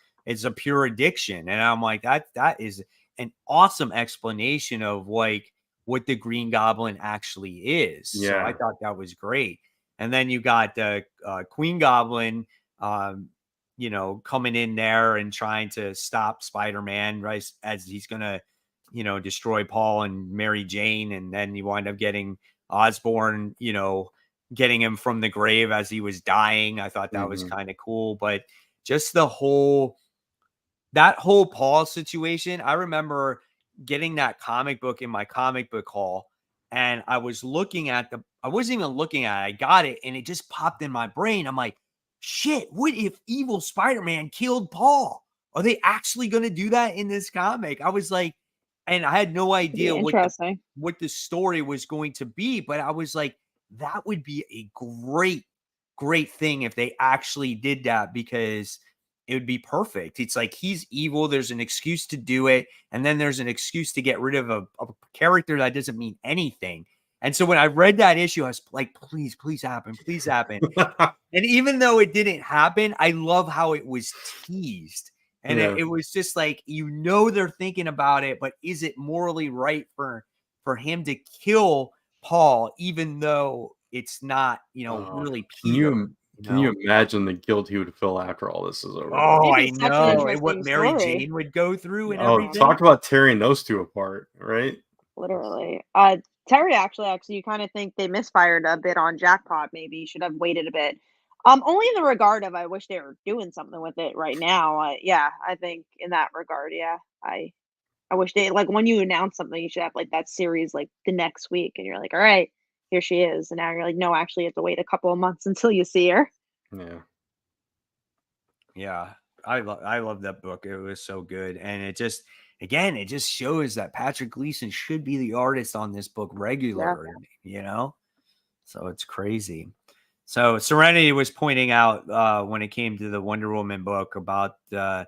a pure addiction. And I'm like, that is an awesome explanation of like what the Green Goblin actually is. So I yeah. thought that was great. And then you got the Queen Goblin, coming in there and trying to stop Spider-Man, right, as he's gonna, destroy Paul and Mary Jane, and then you wind up getting Osborn, getting him from the grave as he was dying. I thought that was Hmm. kind of cool, but just that whole Paul situation, I remember getting that comic book in my comic book haul, and I wasn't even looking at it. I got it, and it just popped in my brain. I'm like, shit, what if evil Spider-Man killed Paul? Are they actually going to do that in this comic? I was like, and I had no Could be idea interesting. what the story was going to be, but I was like, that would be a great thing if they actually did that because it would be perfect. It's like he's evil. There's an excuse to do it. And then there's an excuse to get rid of a character that doesn't mean anything. And so when I read that issue, I was like, please happen. Please happen. And even though it didn't happen, I love how it was teased. And it, Yeah. it was just like, they're thinking about it, but is it morally right for him to kill Paul, even though it's not, Oh, really can Peter, you you can you know? imagine the guilt he would feel after all this is over, though? Oh, It'd I be such an know. And what interesting Mary story. Jane would go through and Oh, Yeah. everything. talk about tearing those two apart, right? Literally. Terry actually, you kind of think they misfired a bit on Jackpot. Maybe you should have waited a bit. Only in the regard of I wish they were doing something with it right now. Yeah, I think in that regard, yeah, I wish they like when you announce something, you should have like that series like the next week, and you're like, all right, here she is, and now you're like, no, actually, you have to wait a couple of months until you see her. Yeah. Yeah. I love that book. It was so good. And it just shows that Patrick Gleason should be the artist on this book Yeah. regularly. So it's crazy. So Serenity was pointing out when it came to the Wonder Woman book about the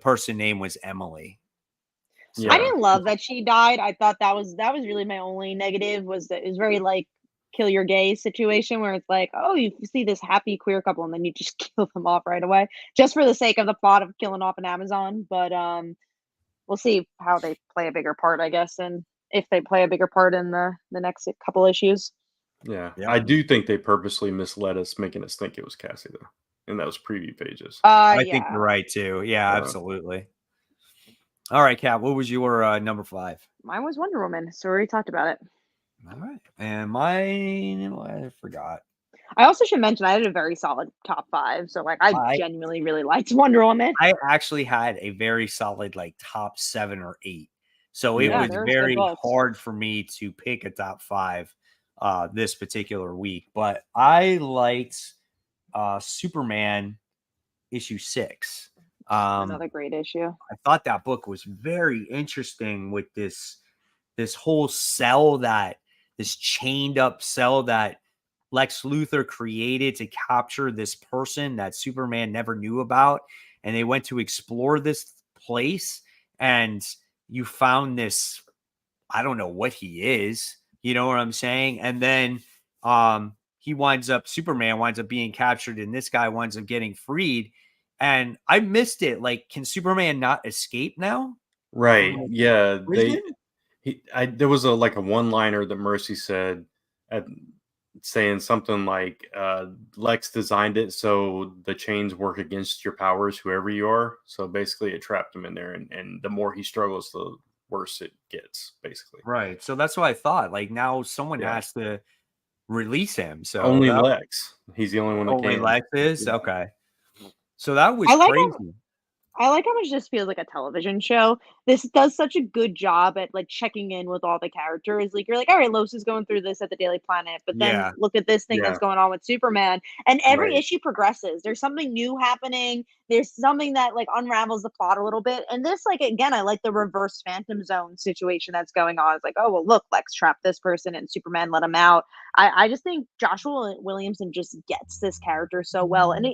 person name was Emily. I Yeah. So didn't love that she died. I thought that was really my only negative was that it was very like kill your gay situation where it's like, oh, you see this happy queer couple and then you just kill them off right away just for the sake of the plot of killing off an Amazon. But we'll see how they play a bigger part, I guess, and if they play a bigger part in the next couple issues. Yeah. yeah. I do think they purposely misled us, making us think it was Cassie, though. in those preview pages. I Yeah. think you're right too. Yeah, absolutely. All right, Kat, what was your number 5? Mine was Wonder Woman, so we already talked about it. All right. And mine, I forgot. I also should mention I had a very solid top 5. So like I genuinely really liked Wonder Woman. I actually had a very solid like top 7 or 8. So it was there very good hard for me to pick a top 5 this particular week. But I liked Superman issue 6. Another great issue. I thought that book was very interesting with this whole cell this chained up cell that Lex Luthor created to capture this person that Superman never knew about. And they went to explore this place, and you found this, I don't know what he is, you know what I'm saying? And then Superman winds up being captured, and this guy winds up getting freed. And I missed it. Like, can Superman not escape now? Right. Yeah. Prison? There was a one-liner that Mercy said, saying something like, Lex designed it so the chains work against your powers, whoever you are. So basically it trapped him in there, and the more he struggles, the worse it gets, basically. Right. So that's what I thought. Like, now someone has to release him. So only Lex. He's the only one that only can. Lex is? Yeah. Okay. So that was crazy. I like how much this feels like a television show. This does such a good job at like checking in with all the characters. Like you're like, all right, Lois is going through this at the Daily Planet, but then look at this thing that's going on with Superman. And every issue progresses. There's something new happening. There's something that like unravels the plot a little bit. And this, like, again, I like the reverse Phantom Zone situation that's going on. It's like, oh well, look, Lex trapped this person and Superman let him out. I just think Joshua Williamson just gets this character so well. And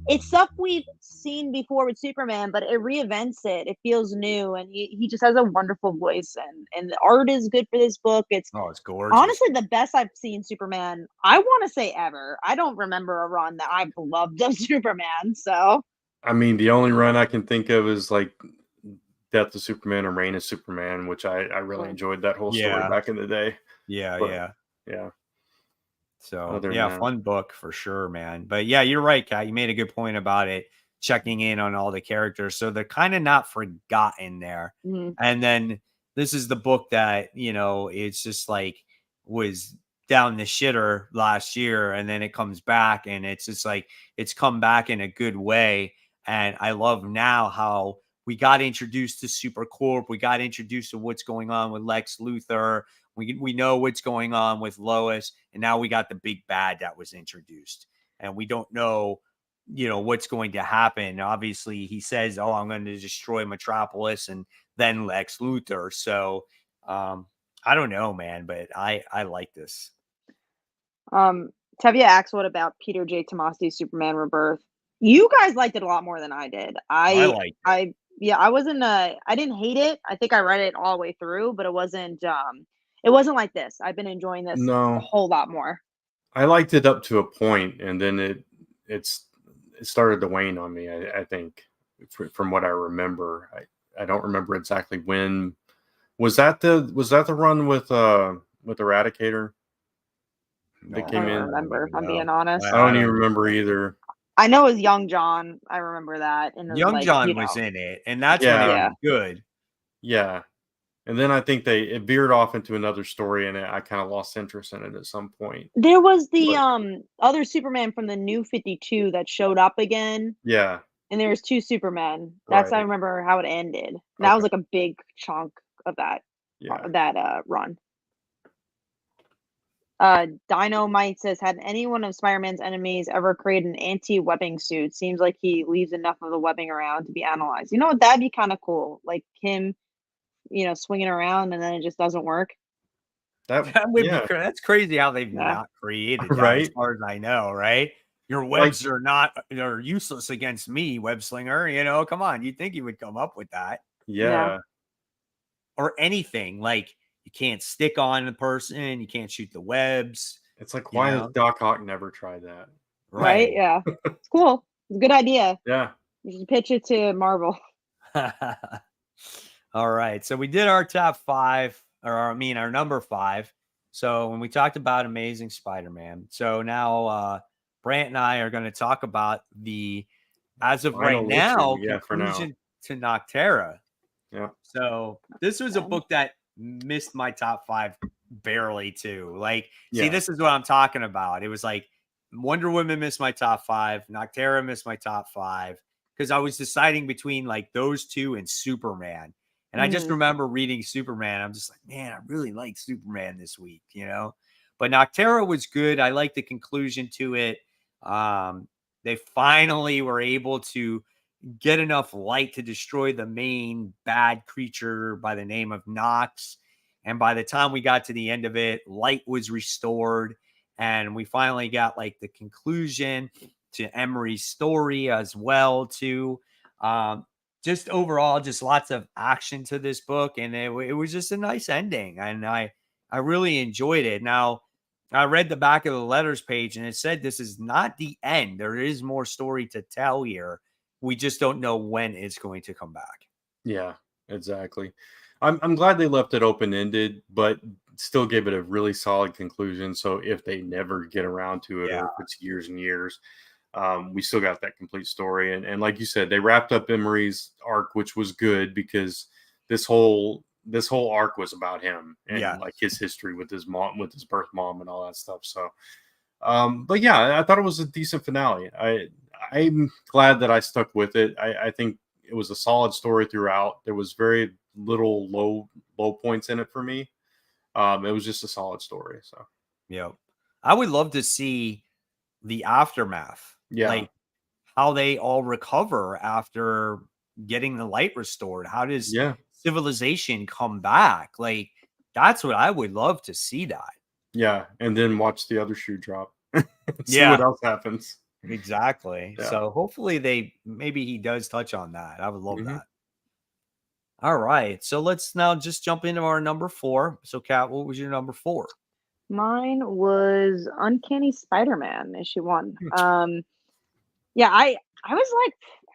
it's stuff we've seen before with Superman, but it reinvents it. It feels new, and he just has a wonderful voice, and the art is good for this book. It's gorgeous. Honestly the best I've seen Superman, I want to say ever. I don't remember a run that I've loved of Superman. So, I mean, the only run I can think of is like Death of Superman or Reign of Superman, which I really enjoyed that whole story back in the day. Yeah. So fun book for sure, man. But yeah, you're right, Kat. You made a good point about it, checking in on all the characters. So they're kind of not forgotten there. Mm-hmm. And then this is the book that, it's just like was down the shitter last year, and then it comes back, and it's just like it's come back in a good way. And I love now how we got introduced to Supercorp. We got introduced to what's going on with Lex Luthor. We know what's going on with Lois, and now we got the big bad that was introduced, and we don't know, what's going to happen. Obviously, he says, "Oh, I'm going to destroy Metropolis," and then Lex Luthor. So, I don't know, man, but I like this. Tevye asks, "What about Peter J. Tomasi's Superman Rebirth?" You guys liked it a lot more than I did. I liked it. I wasn't. I didn't hate it. I think I read it all the way through, but it wasn't. It wasn't like this. I've been enjoying this a whole lot more. I liked it up to a point, and then it started to wane on me. I think from what I remember, I don't remember exactly when. Was that the run with Eradicator that came in? I don't remember. If I'm being honest, I don't even remember either. I know it was Young John. I remember that. And Young John was in it, and that's when it was good. Yeah. And then I think it veered off into another story, and I kind of lost interest in it at some point. There was the other Superman from the New 52 that showed up again. Yeah. And there was 2 Supermen. That's I remember how it ended. That was like a big chunk of that run. Dynamite says, "Had any one of Spider-Man's enemies ever created an anti-webbing suit? Seems like he leaves enough of the webbing around to be analyzed." You know what? That'd be kind of cool. Like him, swinging around and then it just doesn't work. That would be that's crazy how they've not created that, as far as I know, right? Your webs are useless against me, web slinger. Come on, you'd think you would come up with that. Yeah. Or anything. Like, you can't stick on the person, you can't shoot the webs. It's like, why has Doc Ock never tried that? Right? Yeah. It's cool. It's a good idea. Yeah. You should pitch it to Marvel. All right. So we did our top 5, our number 5. So when we talked about Amazing Spider-Man, so now Brant and I are going to talk about the, as of right Final issue, now, yeah, for now. conclusion to Noctera. Yeah. So this was a book that missed my top 5 barely too. Like, see, Yeah. this is what I'm talking about. It was like Wonder Woman missed my top 5, Noctera missed my top 5 because I was deciding between like those two and Superman. And I just remember reading Superman. I'm just like, man, I really like Superman this week, you know? But Noctera was good. I like the conclusion to it. They finally were able to get enough light to destroy the main bad creature by the name of Nox. And by the time we got to the end of it, light was restored. And we finally got like the conclusion to Emery's story as well, too. Just overall, just lots of action to this book. And it was just a nice ending. And I really enjoyed it. Now, I read the back of the letters page and it said this is not the end. There is more story to tell here. We just don't know when it's going to come back. Yeah, exactly. I'm glad they left it open-ended, but still gave it a really solid conclusion. So if they never get around to it, or if it's years and years, we still got that complete story. And like you said, they wrapped up Emery's arc, which was good because this whole arc was about him and like his history with his mom, with his birth mom, and all that stuff. So, but yeah, I thought it was a decent finale. I'm glad that I stuck with it. I think it was a solid story throughout. There was very little low points in it for me. It was just a solid story. So, yeah, I would love to see the aftermath. Yeah, like how they all recover after getting the light restored. How does civilization come back? Like, that's what I would love to see. That. Yeah, and then watch the other shoe drop. See what else happens. Exactly. Yeah. So hopefully maybe he does touch on that. I would love that. All right. So let's now just jump into our number 4. So Kat, what was your number 4? Mine was Uncanny Spider-Man issue 1. Yeah, I was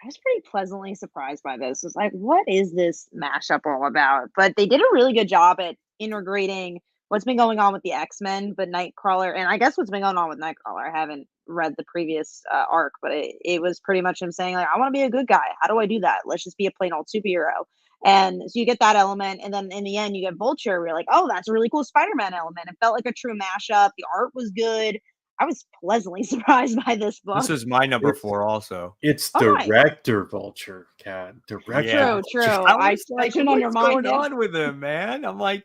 pretty pleasantly surprised by this. It's like, what is this mashup all about? But they did a really good job at integrating what's been going on with the X-Men, but Nightcrawler, and I guess what's been going on with Nightcrawler. I haven't read the previous arc, but it was pretty much him saying, like, I want to be a good guy. How do I do that? Let's just be a plain old superhero. And so you get that element, and then in the end, you get Vulture. We're like, oh, that's a really cool Spider-Man element. It felt like a true mashup. The art was good. I was pleasantly surprised by this book. This is my number 4 also. It's Director Vulture, Kat. Director. True. I shouldn't what's undermine going on with him, man? I'm like,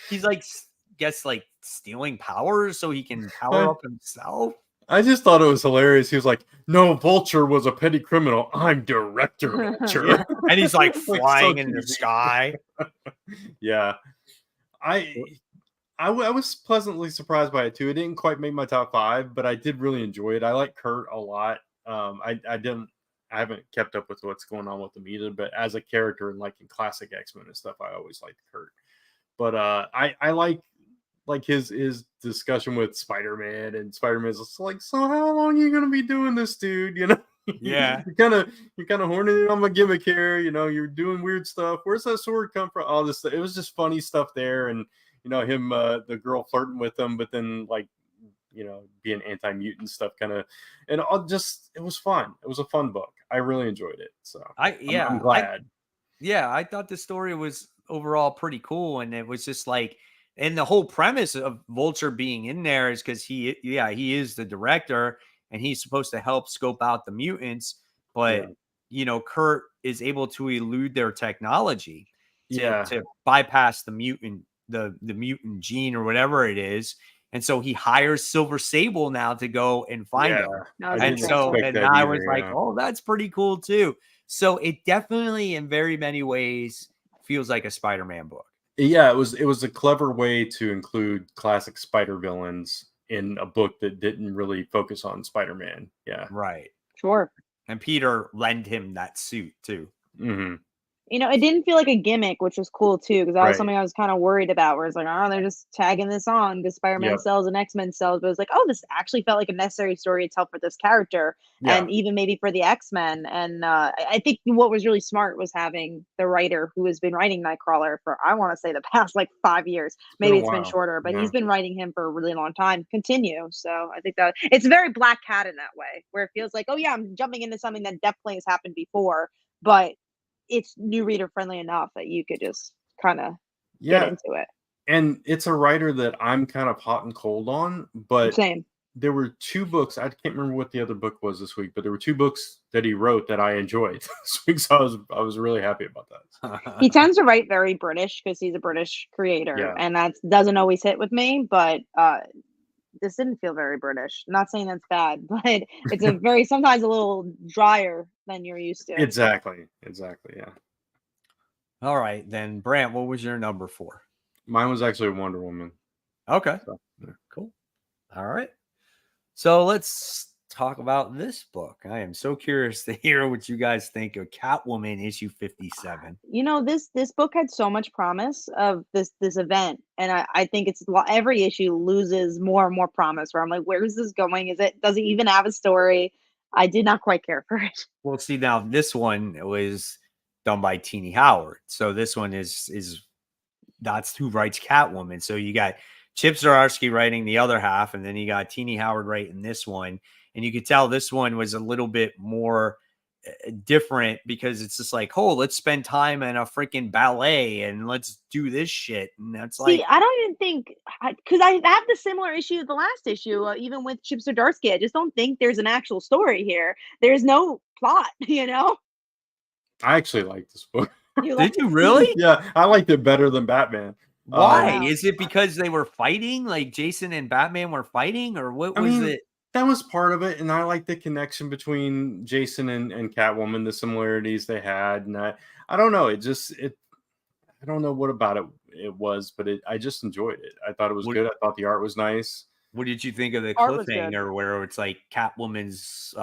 he's like, guess like stealing powers so he can power up himself. I just thought it was hilarious. He was like, no, Vulture was a petty criminal. I'm Director Vulture. And he's like flying in the sky. Yeah. I was pleasantly surprised by it too. It didn't quite make my top 5, but I did really enjoy it. I like Kurt a lot. I haven't kept up with what's going on with him either, but as a character and like in classic X-Men and stuff, I always liked Kurt. But I like his discussion with Spider-Man, and Spider-Man's just like, so how long are you gonna be doing this, dude? You know? Yeah. you're kind of horning on my gimmick here. You know, you're doing weird stuff. Where's that sword come from? All this stuff. It was just funny stuff there, and you know, him, the girl flirting with him, but then like, you know, being anti-mutant stuff kind of, and it was fun. It was a fun book. I really enjoyed it. So I'm glad. I thought the story was overall pretty cool. And it was just like, and the whole premise of Vulture being in there is because he is the director and he's supposed to help scope out the mutants. But, you know, Kurt is able to elude their technology to bypass the mutant, the mutant gene or whatever it is. And so he hires Silver Sable now to go and find him. And I was like, oh, that's pretty cool too. So it definitely in very many ways feels like a Spider-Man book. Yeah, it was a clever way to include classic Spider villains in a book that didn't really focus on Spider-Man. Yeah. Right. Sure. And Peter lent him that suit too. Mm-hmm. It didn't feel like a gimmick, which was cool too, because that was Right. something I was kind of worried about. Where it's like, oh, they're just tagging this on because Spider-Man Yep. sells and X-Men sells, but it's like, oh, this actually felt like a necessary story to tell for this character, Yeah. and even maybe for the X-Men. And I think what was really smart was having the writer who has been writing Nightcrawler for, I want to say, the past like 5 years. It's been a Maybe it's been while. shorter, but Yeah. he's been writing him for a really long time. Continue. So I think that it's very Black Cat in that way, where it feels like, oh yeah, I'm jumping into something that definitely has happened before, but it's new reader friendly enough that you could just kind of get Yeah. into it. And it's a writer that I'm kind of hot and cold on, but Same. there were 2 books. I can't remember what the other book was this week, but there were 2 books that he wrote that I enjoyed this week. So I was really happy about that. He tends to write very British because he's a British creator, Yeah. and that doesn't always hit with me. But this didn't feel very British. Not saying that's bad, but it's a very sometimes a little drier than you're used to. Exactly. Yeah. All right, then, Brant, what was your number 4? Mine was actually Wonder Woman. Okay, So. cool. All right, so let's talk about this book. I am so curious to hear what you guys think of Catwoman issue 57. This book had so much promise of this event, and I think it's every issue loses more and more promise. Where I'm like, where is this going? Does it even have a story? I did not quite care for it. Well, see, now this one was done by Teenie Howard, so this one is that's who writes Catwoman. So you got Chip Zdarsky writing the other half, and then you got Teenie Howard writing this one. And you could tell this one was a little bit more different because it's just like, oh, let's spend time in a freaking ballet and let's do this shit. And that's See, I don't even think, because I have the similar issue of the last issue, even with Chip Zdarsky. I just don't think there's an actual story here. There's no plot, I actually like this book. Did you really? Yeah, I liked it better than Batman. Why? Is it because they were fighting? Like Jason and Batman were fighting, or what was it? That was part of it, and I like the connection between Jason and Catwoman, the similarities they had, and I don't know, I don't know what about it was, but I just enjoyed it. I thought it was good. I thought the art was nice. What did you think of the Art was good. cliffhanger where it's like Catwoman's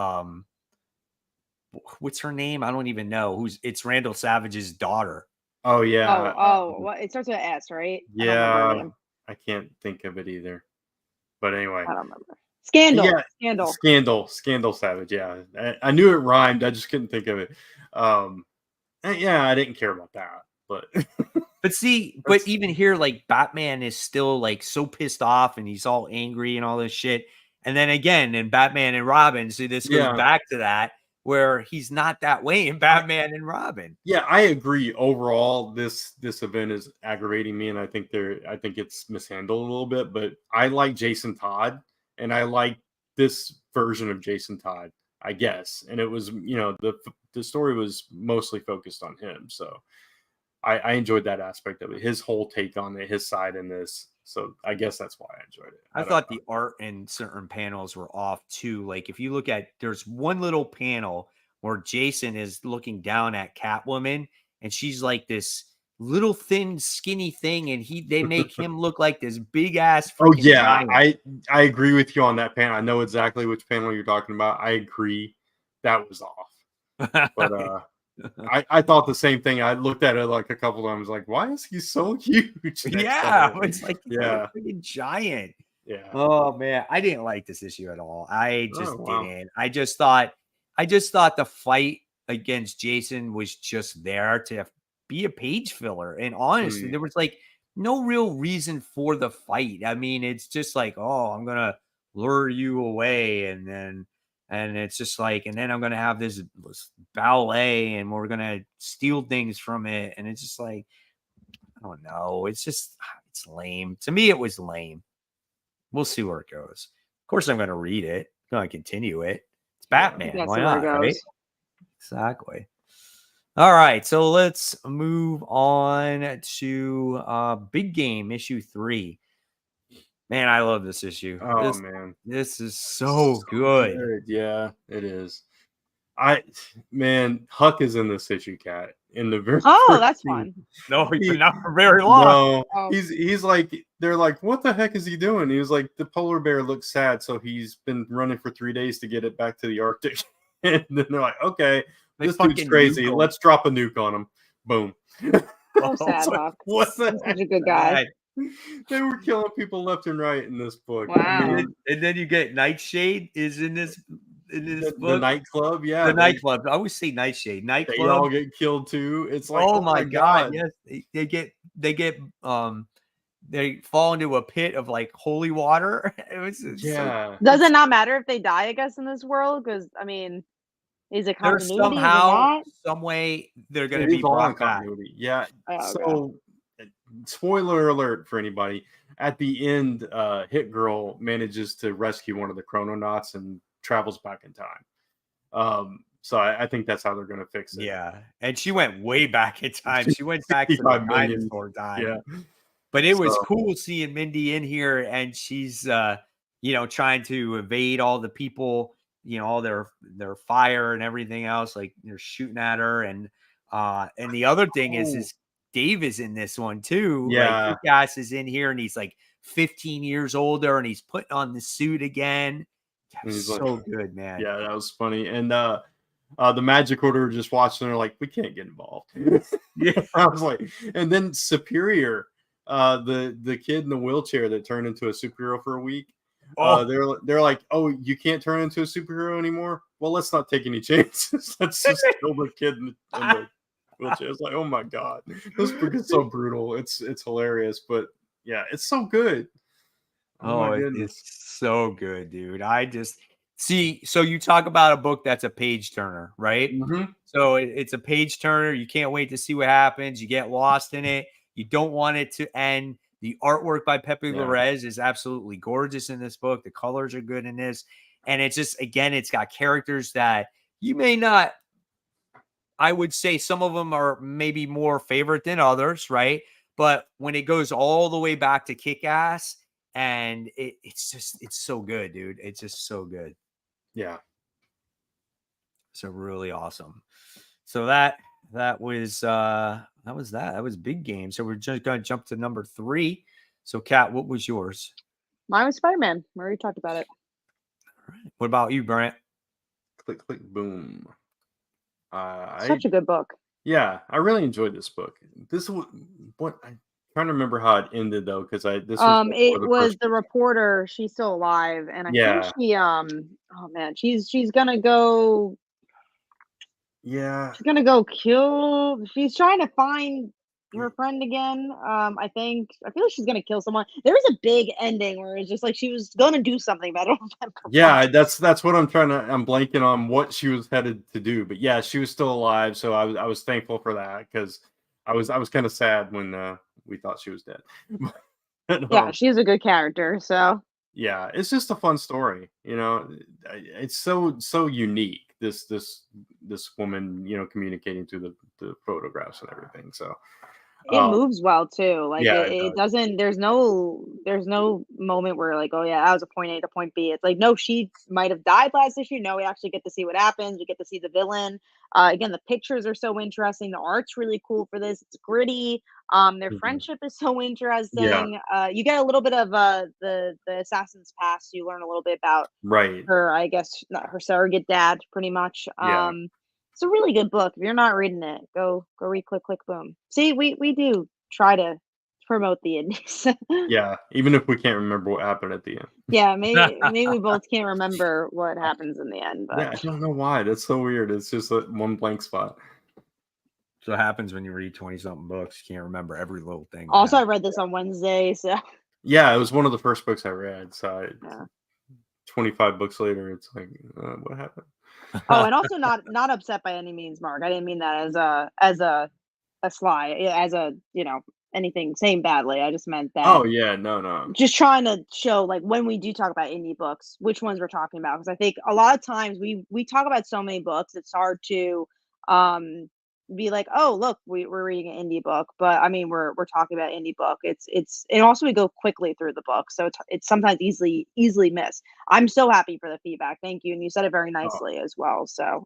what's her name? I don't even know. It's Randall Savage's daughter. Oh yeah. What it starts with an S, right? Yeah, I don't remember her name. I can't think of it either. But anyway, I don't remember. Scandal. Yeah, Scandal Savage. Yeah, I knew it rhymed. I just couldn't think of it. Yeah, I didn't care about that, but but see, but even here, like Batman is still like so pissed off and he's all angry and all this shit. And then again, in Batman and Robin, see, this goes back to that where he's not that way in Batman and Robin. Yeah, I agree. Overall, this event is aggravating me, and I think it's mishandled a little bit. But I like Jason Todd, and I like this version of Jason Todd, I guess. And it was, the story was mostly focused on him, so I enjoyed that aspect of it. His whole take on it, his side in this. So I guess that's why I enjoyed it. I thought the art in certain panels were off too. Like if you look at, there's one little panel where Jason is looking down at Catwoman and she's like this little thin skinny thing. And they make him look like this big ass. Oh yeah. giant. I agree with you on that panel. I know exactly which panel you're talking about. I agree. That was off. But, I thought the same thing. I looked at it like a couple times, like, why is he so huge? Yeah, it's like freaking giant. Yeah. Oh man, I didn't like this issue at all. I just didn't. I just thought the fight against Jason was just there to be a page filler. And honestly, there was like no real reason for the fight. I mean, it's just like, oh, I'm gonna lure you away, and it's just like, and then I'm going to have this ballet and we're going to steal things from it. And it's just like, I don't know. It's lame. To me, it was lame. We'll see where it goes. Of course, I'm going to read it. I'm going to continue it. It's Batman. Why not? Right? Exactly. All right. So let's move on to Big Game issue 3. Man, I love this issue. Oh man, this is so good. Yeah, it is. Huck is in this issue, Cat. In the very that's fun. No, not for very long. No, he's like, they're like, what the heck is he doing? He was like, the polar bear looks sad, so he's been running for 3 days to get it back to the Arctic. And then they're like, okay, this dude's crazy. Let's drop a nuke on him. boom. So sad, Huck. What's He's that? such a good guy. They were killing people left and right in this book. Wow. And then you get Nightshade is in this The book. nightclub, yeah. The nightclub. I always say Nightshade. They Nightclub. all get killed too. It's like, Oh my God. Yes. They get they fall into a pit of like holy water. It's so Yeah. Does it not matter if they die, I guess, in this world? Because, I mean, is it there's continuity? Is it somehow, not? some way they're going to It be is all in brought back. continuity. Yeah. Oh, okay. So, spoiler alert for anybody. At the end, Hit Girl manages to rescue one of the Chrononauts and travels back in time. So I think that's how they're going to fix it. Yeah. And she went way back in time. She went back to the 65 million. dinosaur time. Yeah. But it was So- cool seeing Mindy in here, and she's trying to evade all the people, all their fire and everything else, like they're shooting at her. And the other thing is Dave is in this one too. Yeah. Like Kick-Ass is in here, and he's like 15 years older, and he's putting on the suit again. That was so good, man. Yeah, that was funny. And the Magic Order just watching, they're like, we can't get involved. Yeah. I was like, and then Superior, the kid in the wheelchair that turned into a superhero for a week. They're like, oh, you can't turn into a superhero anymore? Well, let's not take any chances. Let's just kill the kid in the wheelchair. It's like, oh my God, this book is so brutal. It's hilarious, but yeah, it's so good. Oh, it's so good, dude. I just see. So you talk about a book that's a page turner, right? Mm-hmm. So it's a page turner. You can't wait to see what happens. You get lost in it. You don't want it to end. The artwork by Pepe Larraz is absolutely gorgeous in this book. The colors are good in this. And it's just, again, it's got characters that you may not, I would say some of them are maybe more favorite than others, right? But when it goes all the way back to Kick-Ass, and it's so good, dude. It's just so good. Yeah. So really awesome. So that was big game. So we're just going to jump to number 3. So Kat, what was yours? Mine was Spider-Man. We already talked about it. All right. What about you, Brent? Click, click, boom. Such a good book. Yeah, I really enjoyed this book. This was what I'm trying to remember how it ended though, because it was the reporter. She's still alive, and I think she oh man, she's gonna go. Yeah, she's gonna go kill. She's trying to find her friend again. I feel like she's gonna kill someone. There was a big ending where it's just like she was gonna do something, but I don't remember. Yeah, that's what I'm blanking on what she was headed to do, but yeah, she was still alive, so I was thankful for that, because I was kind of sad when we thought she was dead. Yeah, she's a good character, so yeah, it's just a fun story. It's so unique. This woman, communicating through the photographs and everything. So it moves well too. Like yeah, it doesn't. There's no moment where like, oh yeah, that was a point A to point B. It's like, no, she might have died last issue. No, we actually get to see what happens. We get to see the villain. Again, the pictures are so interesting. The art's really cool for this. It's gritty. Their friendship is so interesting. You get a little bit of the assassin's past. You learn a little bit about her, I guess, not her surrogate dad, pretty much. It's a really good book. If you're not reading it, go read Click Click Boom. See, we do try to promote the indies. Yeah, even if we can't remember what happened at the end. Yeah, maybe we both can't remember what happens in the end. But yeah, I don't know why. That's so weird. It's just one blank spot. So it happens when you read 20-something books. You can't remember every little thing. Also, I read this on Wednesday, so yeah, it was one of the first books I read. So 25 books later, it's like, what happened? Oh, and also not upset by any means, Mark. I didn't mean that as a sly, as a anything saying badly. I just meant that. Oh yeah, no. Just trying to show, like, when we do talk about indie books, which ones we're talking about, because I think a lot of times we talk about so many books, it's hard to be like, oh look, we're reading an indie book, but I mean we're talking about indie book. It's and also we go quickly through the book, so it's sometimes easily missed. I'm so happy for the feedback. Thank you, and you said it very nicely as well. So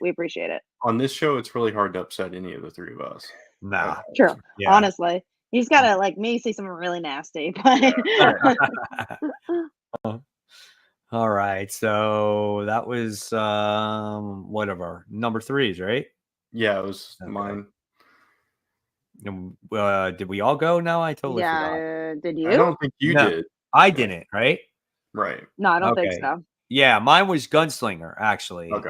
we appreciate it. On this show, it's really hard to upset any of the three of us. Nah, true. Yeah. Honestly, you just gotta like maybe say something really nasty. But all right, so that was whatever number 3s, right? Yeah, it was mine. Did we all go? No, I totally forgot. Did I you? don't think you No, did. I Yeah. didn't, right? Right. No, I don't think Okay. so. Yeah, mine was Gunslinger, actually. Okay.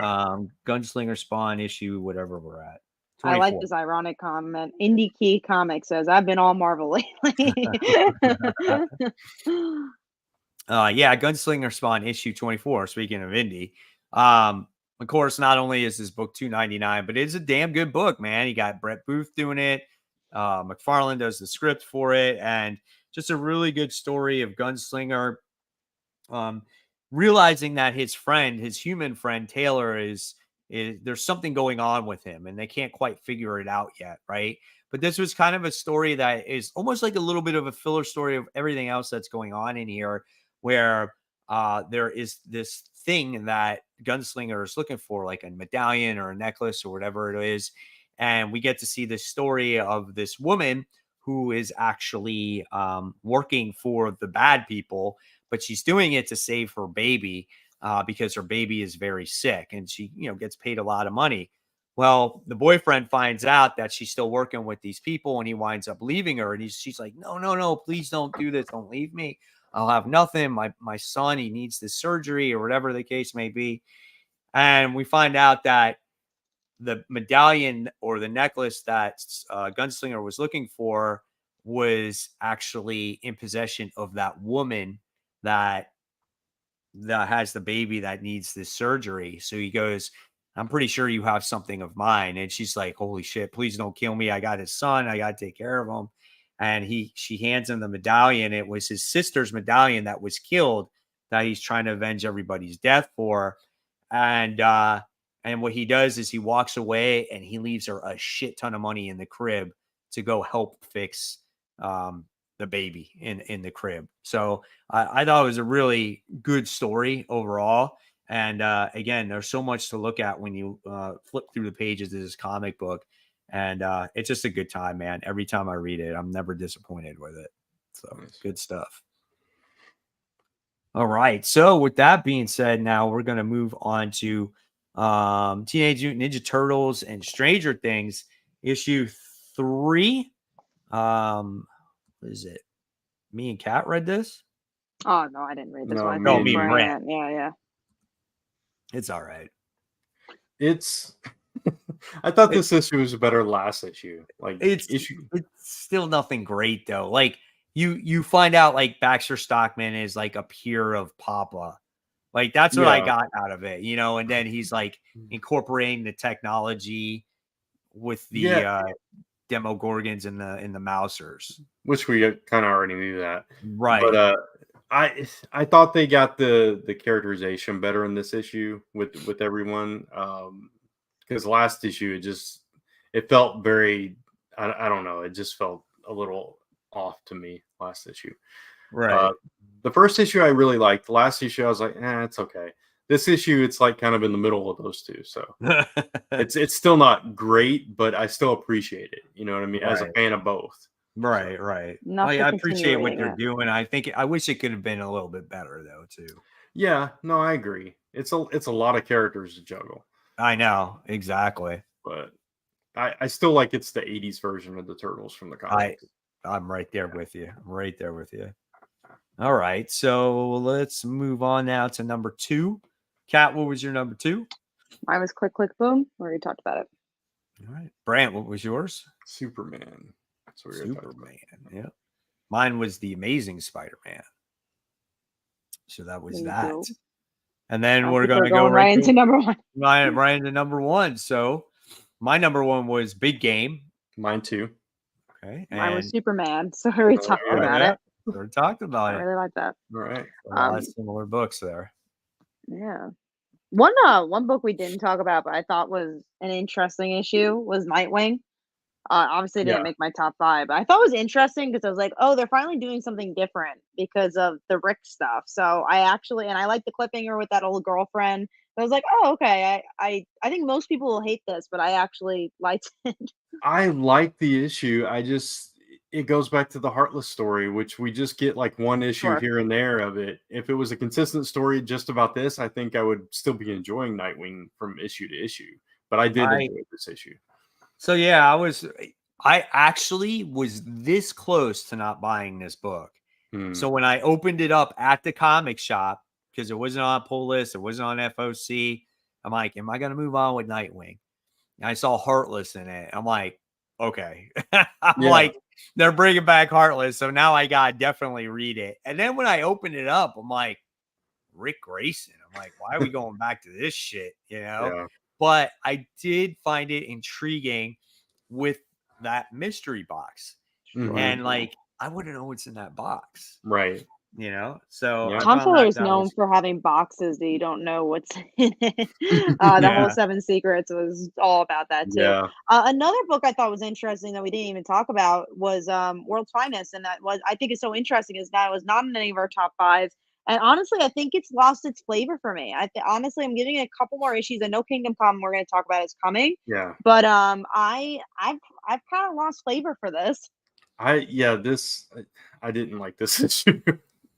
Gunslinger Spawn issue, whatever we're at. I like 24. this ironic comment. Indie Key Comic says, I've been all Marvel lately. Yeah, Gunslinger Spawn issue 24. Speaking of indie, of course, not only is this book $2.99, but it's a damn good book, man. You got Brett Booth doing it. McFarlane does the script for it, and just a really good story of Gunslinger. Realizing that his friend, his human friend Taylor, is there's something going on with him, and they can't quite figure it out yet, right? But this was kind of a story that is almost like a little bit of a filler story of everything else that's going on in here, where there is this thing that Gunslinger is looking for, like a medallion or a necklace or whatever it is. And we get to see the story of this woman who is actually working for the bad people, but she's doing it to save her baby because her baby is very sick, and she, gets paid a lot of money. Well, the boyfriend finds out that she's still working with these people, and he winds up leaving her. And she's like, no, no, no, please don't do this. Don't leave me. I'll have nothing. My son, he needs this surgery or whatever the case may be. And we find out that the medallion or the necklace that Gunslinger was looking for was actually in possession of that woman that has the baby that needs this surgery. So he goes, I'm pretty sure you have something of mine. And she's like, holy shit, please don't kill me. I got his son. I got to take care of him. And she hands him the medallion. It was his sister's medallion that was killed, that he's trying to avenge everybody's death for. And what he does is he walks away and he leaves her a shit ton of money in the crib to go help fix the baby in the crib. So I thought it was a really good story overall. And again, there's so much to look at when you flip through the pages of this comic book. And it's just a good time, man. Every time I read it, I'm never disappointed with it. So good stuff. All right. So with that being said, now we're going to move on to Teenage Mutant Ninja Turtles and Stranger Things, issue 3. What is it? Me and Kat read this? Oh, no, I didn't read this No, one. me and Brant. Yeah. It's all right. It's I thought this issue was a better last issue. Like it's still nothing great though. Like you find out like Baxter Stockman is like a peer of Papa. Like that's what I got out of it, and then he's like incorporating the technology with the Demogorgons and the Mousers. Which we kind of already knew that. Right. But I thought they got the characterization better in this issue with everyone. Because last issue it felt very I don't know, it just felt a little off to me last issue. Right. The first issue I really liked. The last issue I was like, it's okay. This issue, it's like kind of in the middle of those two. So it's still not great, but I still appreciate it. You know what I mean? Right. As a fan of both. Right, right. I appreciate what they're doing. I wish it could have been a little bit better though, too. Yeah, no, I agree. It's a lot of characters to juggle. I know, exactly. But I still like it's the 80s version of the Turtles from the comics. I'm right there with you. All right, so let's move on now to number 2. Kat, what was your number 2? Mine was Click Click Boom. We already talked about it. All right, Brant, what was yours? Superman. Superman. Yeah, mine was The Amazing Spider-Man. So that was that. Too. And then we're going to go right into number 1. Right into number 1. So my number 1 was Big Game. Mine too. Okay. Mine was Superman. So we already talked about it. We already talked about it. I really like that. All right. A lot of similar books there. Yeah. One book we didn't talk about, but I thought was an interesting issue was Nightwing. Obviously it didn't make my top 5, but I thought it was interesting because I was like, oh, they're finally doing something different because of the Rick stuff. So I like the cliffhanger with that old girlfriend. I was like, oh, okay. I think most people will hate this, but I actually liked it. I like the issue. It goes back to the Heartless story, which we just get like one issue here and there of it. If it was a consistent story just about this, I think I would still be enjoying Nightwing from issue to issue. But I did enjoy this issue. So yeah, I actually was this close to not buying this book. Hmm. So when I opened it up at the comic shop, because it wasn't on pull list, it wasn't on FOC, I'm like, am I going to move on with Nightwing? And I saw Heartless in it. I'm like, okay. I'm Yeah. like, they're bringing back Heartless. So now I got to definitely read it. And then when I opened it up, I'm like, Rick Grayson. I'm like, why are we going back to this shit? Yeah. But I did find it intriguing with that mystery box. Mhm. And like, I wouldn't know what's in that box, Right. So Yeah. I Tom found Fuller that is that known was for having boxes that you don't know what's in it. The Yeah. whole Seven Secrets was all about that too. Yeah. Another book I thought was interesting that we didn't even talk about was World's Finest, and that was I think is so interesting is that it was not in any of our top fives. And honestly, I think it's lost its flavor for me. Honestly, I'm giving it a couple more issues. I know Kingdom Come we're going to talk about is coming, Yeah. but I've kind of lost flavor for this. This I didn't like this issue.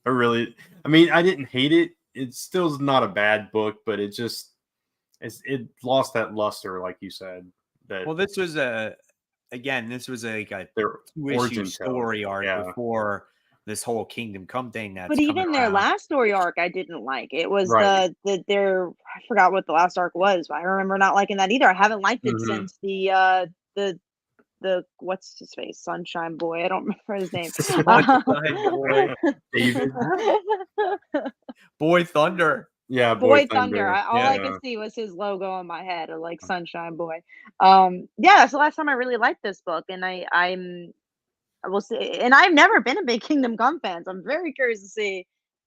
I mean, I didn't hate it. It still is not a bad book, but it lost that luster, like you said. That Well, this was this was like a their 2-issue origin tale. story arc Yeah. before this whole Kingdom Come thing But that's coming even their around. last story arc, I didn't like. It was Right. their I forgot what the last arc was, but I remember not liking that either. I haven't liked it Mhm. since the what's his face, Sunshine Boy. I don't remember his name. Sunshine Boy. David. Boy Thunder. Yeah, Boy Boy Thunder. Thunder. All I Yeah. could see was his logo on my head, of like Sunshine Boy. Yeah, that's the last time I really liked this book, and I will see. And I've never been a big Kingdom Come fan, so I'm very curious to see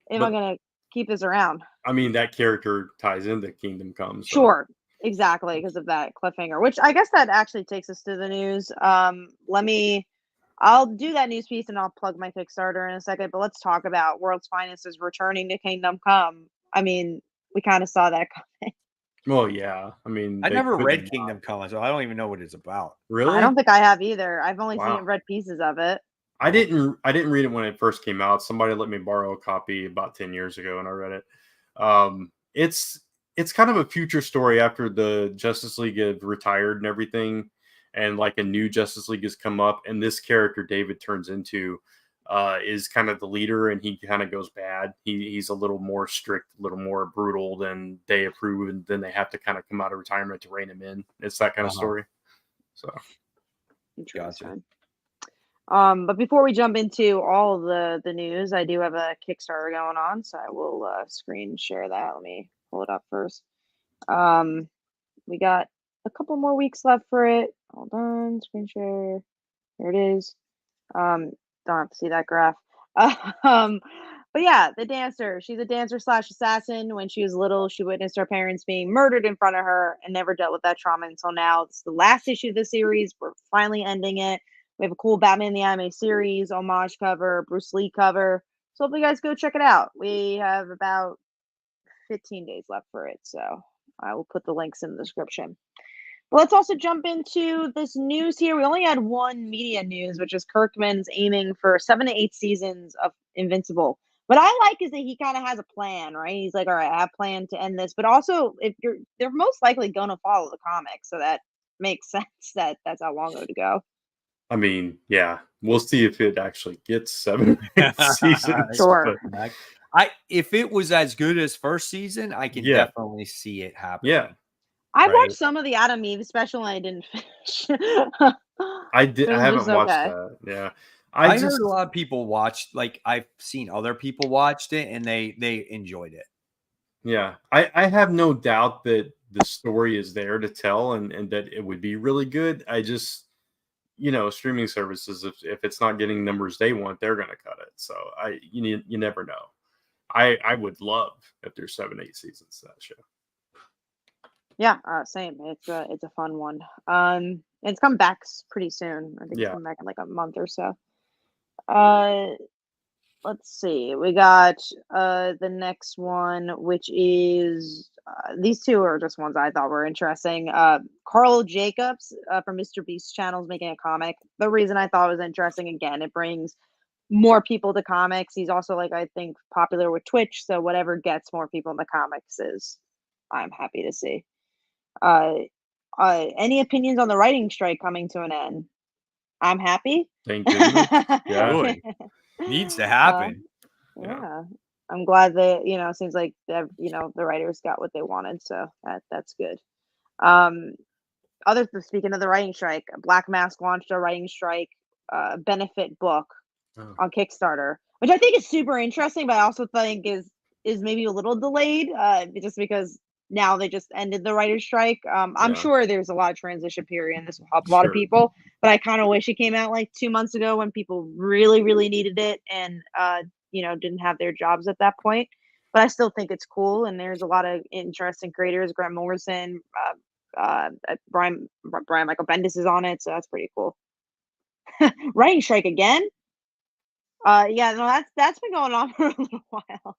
if I'm But gonna keep this around. I mean, that character ties into Kingdom Come. So. Sure, exactly, because of that cliffhanger, which I guess that actually takes us to the news. I'll do that news piece and I'll plug my Kickstarter in a second, but let's talk about World's Finest is returning to Kingdom Come. I mean, we kind of saw that coming. Well, yeah. I mean, I they never couldn't read not. Kingdom Come, so I don't even know what it's about. Really? I don't think I have either. I've only Wow. read pieces of it. I didn't read it when it first came out. Somebody let me borrow a copy about 10 years ago and I read it. It's kind of a future story after the Justice League have retired and everything, and like a new Justice League has come up, and this character David turns into is kind of the leader, and he kind of goes bad. He's a little more strict, a little more brutal than they approve, and then they have to kind of come out of retirement to rein him in. It's that kind of story. So Interesting. But before we jump into all of the news, I do have a Kickstarter going on, so I will screen share that. Let me pull it up first. We got a couple more weeks left for it. Hold on, screen share. There it is. Don't have to see that graph. But yeah, the dancer. She's a dancer slash assassin. When she was little, she witnessed her parents being murdered in front of her and never dealt with that trauma until now. It's the last issue of the series. We're finally ending it. We have a cool Batman the Anime series, homage cover, Bruce Lee cover. So hope you guys go check it out. We have about 15 days left for it. So I will put the links in the description. But let's also jump into this news here. We only had one media news, which is Kirkman's aiming for 7 to 8 seasons of Invincible. What I like is that he kind of has a plan, right? He's like, all right, I have a plan to end this. But also, they're most likely going to follow the comics. So that makes sense that that's how long it would go. I mean, yeah, we'll see if it actually gets 7 seasons. Sure. But If it was as good as first season, I can Yeah. definitely see it happening. yeah, I Right. watched some of the Adam Eve special and I didn't finish. I did. It I was haven't just watched okay. that. Yeah, I heard a lot of people watched, like I've seen other people watched it and they enjoyed it. Yeah, I have no doubt that the story is there to tell and that it would be really good. I just, streaming services, if it's not getting numbers they want, they're gonna cut it. So you never know. I would love if there's 7, 8 seasons to that show. Yeah, same. It's a fun one. It's coming back pretty soon. I think it's Yeah. coming back in like a month or so. Let's see. We got the next one, which is these two are just ones I thought were interesting. Karl Jacobs from Mr. Beast channel is making a comic. The reason I thought it was interesting, again, it brings more people to comics. He's also like I think popular with Twitch, so whatever gets more people in the comics is I'm happy to see. Any opinions on the writing strike coming to an end? I'm happy. Thank goodness. Yeah. Good. Needs to happen. Yeah. I'm glad that, it seems like the writers got what they wanted, so that's good. Um, speaking of the writing strike, Black Mask launched a writing strike benefit book Oh, on Kickstarter, which I think is super interesting, but I also think is maybe a little delayed, just because now they just ended the writer's strike. I'm yeah. sure there's a lot of transition period, and this will help a lot of Sure. people. But I kind of wish it came out like 2 months ago when people really, really needed it, and didn't have their jobs at that point. But I still think it's cool, and there's a lot of interesting creators. Grant Morrison, Brian Michael Bendis is on it, so that's pretty cool. Writing strike again? Yeah, no, that's been going on for a little while.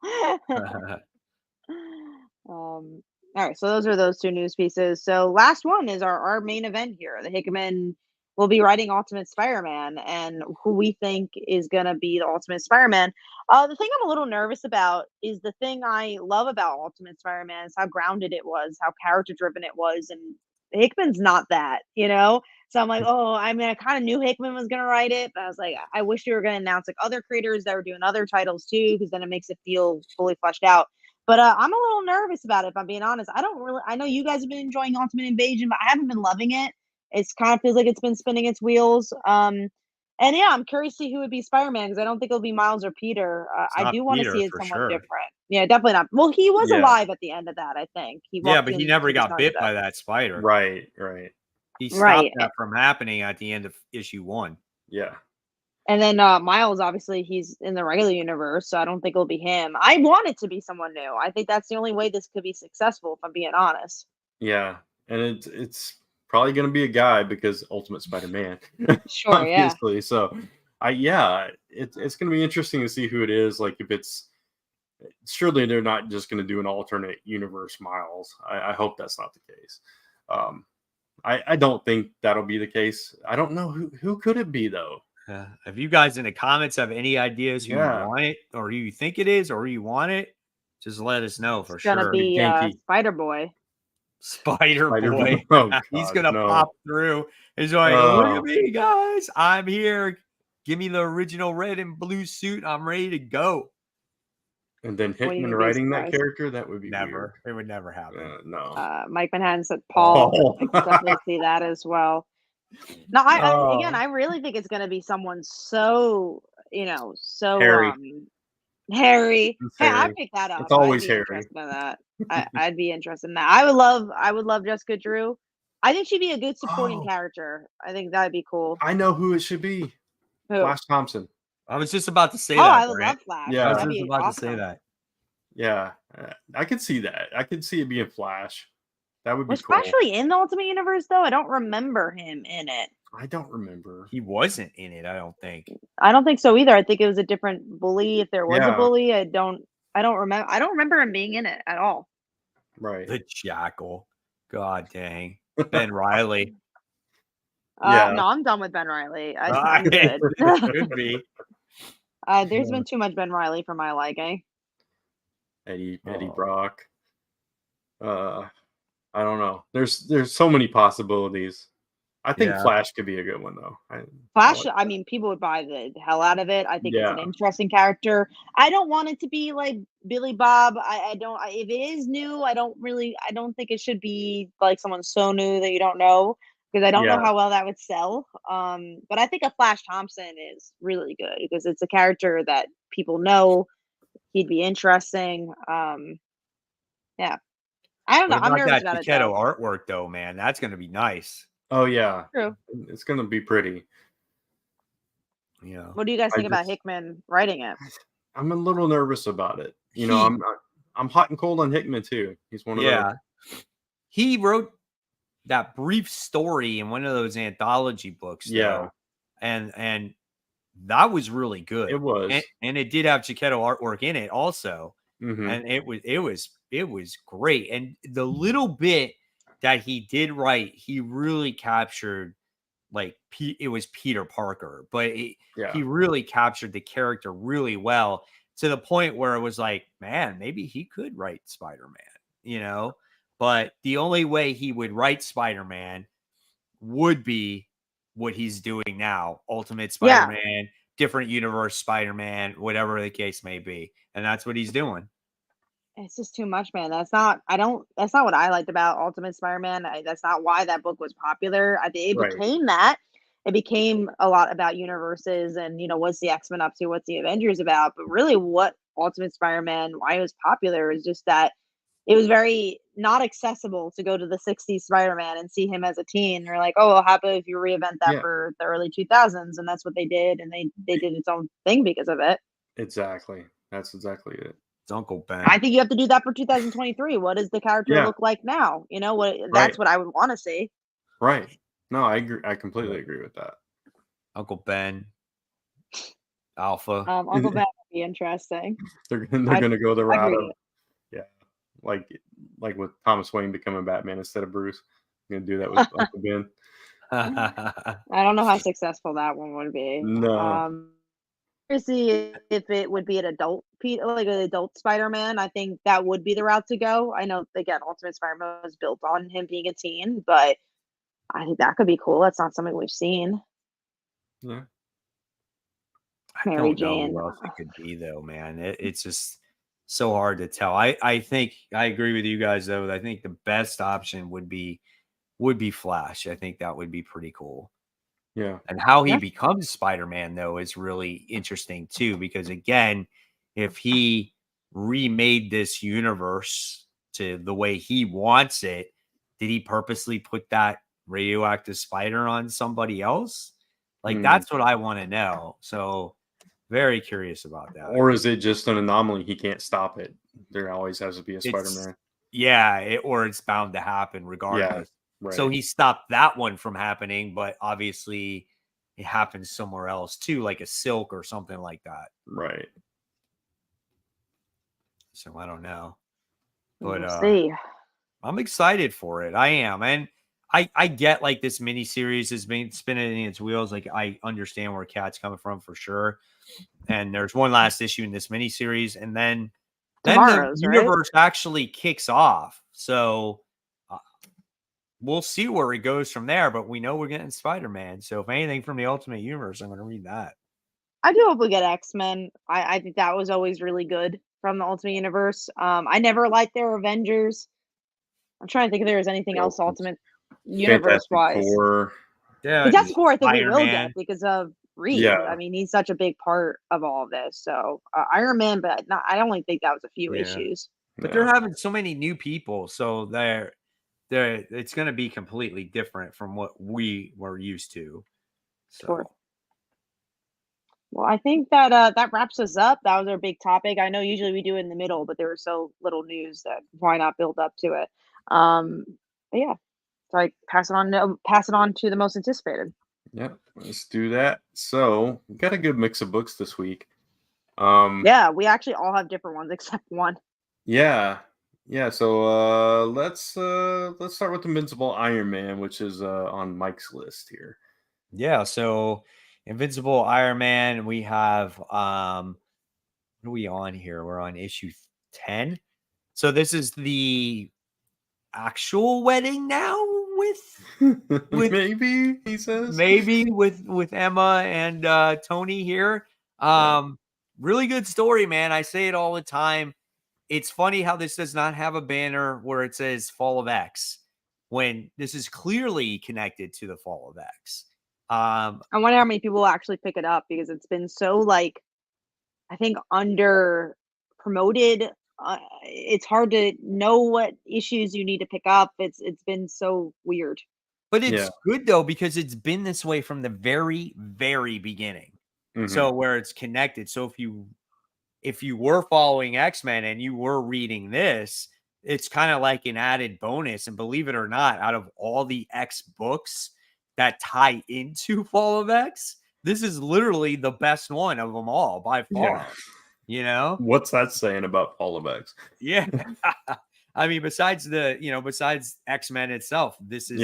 All right, so those are those two news pieces. So last one is our main event here. The Hickman will be writing Ultimate Spider-Man, and who we think is gonna be the Ultimate Spider-Man. The thing I'm a little nervous about is the thing I love about Ultimate Spider-Man is how grounded it was, how character driven it was, and Hickman's not that, So I'm like, oh, I mean, I kind of knew Hickman was gonna write it, but I was like, I wish you were gonna announce like other creators that were doing other titles too, because then it makes it feel fully fleshed out. But I'm a little nervous about it, if I'm being honest. I know you guys have been enjoying Ultimate Invasion, but I haven't been loving it. It's kind of feels like it's been spinning its wheels. And yeah, I'm curious to see who would be Spider-Man because I don't think it'll be Miles or Peter. It's I not do want to Peter see it for somewhat sure. different. Yeah, definitely not. Well, he was Yeah. alive at the end of that, I think. He Yeah, walked but he into never the got sunset. bit by that spider. Right. He stopped Right. that from happening at the end of issue 1. Yeah. And then Miles, obviously, he's in the regular universe, so I don't think it'll be him. I want it to be someone new. I think that's the only way this could be successful, if I'm being honest. Yeah. And it's probably gonna be a guy because Ultimate Spider-Man. Sure, yeah. Obviously. So it's gonna be interesting to see who it is. Like if it's surely they're not just gonna do an alternate universe Miles. I hope that's not the case. I don't think that'll be the case. I don't know who could it be though. If you guys in the comments have any ideas who you Yeah. want it, or who you think it is, or who you want it, just let us know for It's gonna sure. be Genki. Spider Boy. Spider Boy. Oh, He's God, gonna no. pop through. He's like, look Oh. at me, guys. I'm here. Give me the original red and blue suit. I'm ready to go. And then Wouldn't Hickman even be writing that surprised. character, that would be Never. It would never happen. weird. No. Mike Manhattan said Paul. Oh. I could definitely see that as well. No, Oh. I really think it's gonna be someone so Harry. Harry. It's Hey, I'd Harry. pick that up. It's always I'd be Harry. interested in that. I'd be interested in that. I would love Jessica Drew. I think she'd be a good supporting Oh. character. I think that'd be cool. I know who it should be. Who? Flash Thompson. I was just about to say Oh, that. I would Brant. love Flash. Yeah. I was That'd just be about awesome. to say that. Yeah. I could see that. I could see it being Flash. That would be Was cool. Flash really in the Ultimate Universe though? I don't remember him in it. I don't remember. He wasn't in it, I don't think. I don't think so either. I think it was a different bully. If there was a Yeah. bully, I don't remember. I don't remember him being in it at all. Right. The Jackal. God dang. Ben Riley. Yeah. No, I'm done with Ben Riley. I'm good. Could be. There's been too much Ben Riley for my liking. Eddie Oh. Brock. I don't know. There's so many possibilities. I think Yeah. Flash could be a good one though. Flash, I mean, people would buy the hell out of it. I think it's an Yeah. interesting character. I don't want it to be like Billy Bob. I don't. If it is new, I don't think it should be like someone so new that you don't know because I don't know Yeah. how well that would sell. But I think a Flash Thompson is really good because it's a character that people know. He'd be interesting. Yeah. I don't know. What I'm about nervous that about it Checchetto though. artwork though, man? That's gonna be nice. Oh yeah. True. It's gonna be pretty. You know. What do you guys I think about just- Hickman writing it? I'm a little nervous about it. You know, I'm hot and cold on Hickman too. He's one of Yeah. He wrote that brief story in one of those anthology books, Yeah. though. And that was really good. It was. And it did have Checchetto artwork in it also. Mhm. And it was great. And the little bit that he did write, he really captured like it was Peter Parker, but he really captured the character really well to the point where it was like, man, maybe he could write Spider-Man, But the only way he would write Spider-Man would be what he's doing now. Ultimate Yeah. Spider-Man, different universe Spider-Man, whatever the case may be. And that's what he's doing. It's just too much, man. That's not what I liked about Ultimate Spider-Man. That's not why that book was popular. I think it Right. became that. It became a lot about universes and, what's the X-Men up to, what's the Avengers about. But really what Ultimate Spider-Man, why it was popular is just that it was very not accessible to go to the 60s Spider-Man and see him as a teen. They're like, oh, well, how about if you reinvent that Yeah. for the early 2000s? And that's what they did. And they did its own thing because of it. Exactly. That's exactly it. It's Uncle Ben. I think you have to do that for 2023. What does the character Yeah. look like now? Right. That's what I would want to see. Right. No, I agree. I completely agree with that. Uncle Ben. Alpha. Uncle Ben would be interesting. They're gonna go the route of like with Thomas Wayne becoming Batman instead of Bruce. I'm gonna do that with Uncle Ben. I don't know how successful that one would be. No. To see if it would be an adult, like an adult Spider-Man. I think that would be the route to go. I know, again, Ultimate Spider-Man was built on him being a teen, but I think that could be cool. That's not something we've seen. Yeah. I Mary don't know Jane. who else it could be, though, man. It's just so hard to tell. I think I agree with you guys, though. I think the best option would be Flash. I think that would be pretty cool. Yeah. And how he becomes Spider-Man, though, is really interesting, too, because, again, if he remade this universe to the way he wants it, did he purposely put that radioactive spider on somebody else? Like, that's what I want to know. So, very curious about that. Or is it just an anomaly? He can't stop it. There always has to be a Spider-Man. Yeah, or it's bound to happen regardless. Right. So he stopped that one from happening, but obviously it happens somewhere else too, like a Silk or something like that. Right. So I don't know. But we'll see. I'm excited for it. I am. And I get like this miniseries has been spinning in its wheels. Like I understand where Cat's coming from for sure. And there's one last issue in this miniseries, and then the universe actually kicks off. So we'll see where it goes from there, but we know we're getting Spider-Man. So if anything from the Ultimate Universe, I'm going to read that. I do hope we get X-Men. I think that was always really good from the Ultimate Universe. I never liked their Avengers. I'm trying to think if there was anything else Ultimate Universe-wise. Yeah, Fantastic Four, I think we will get because of Reed. Yeah. I mean, he's such a big part of all of this. So Iron Man, but I only think that was a few issues. But they're having so many new people, so it's going to be completely different from what we were used to. So. Sure. Well, I think that that wraps us up. That was our big topic. I know usually we do it in the middle, but there was so little news that why not build up to it? But yeah, so I pass it on to the most anticipated. Yep, let's do that. So we got a good mix of books this week. Yeah, we actually all have different ones except one. Yeah. So let's start with Invincible Iron Man, which is on Mike's list here. Yeah. So Invincible Iron Man. We have what are we on here? We're on issue 10. So this is the actual wedding now with maybe he says with Emma and Tony here. Really good story, man. I say it all the time. It's funny how this does not have a banner where it says Fall of X when this is clearly connected to the Fall of X. I wonder how many people will actually pick it up because it's been so I think under promoted. It's hard to know what issues you need to pick up. It's been so weird. But it's good though because it's been this way from the very, very beginning. Mm-hmm. So where it's connected. So if you were following X-Men and you were reading this, it's kind of like an added bonus. And believe it or not, out of all the X books that tie into Fall of X, this is literally the best one of them all by far. Yeah. What's that saying about Fall of X? Yeah. I mean, besides X-Men itself, this is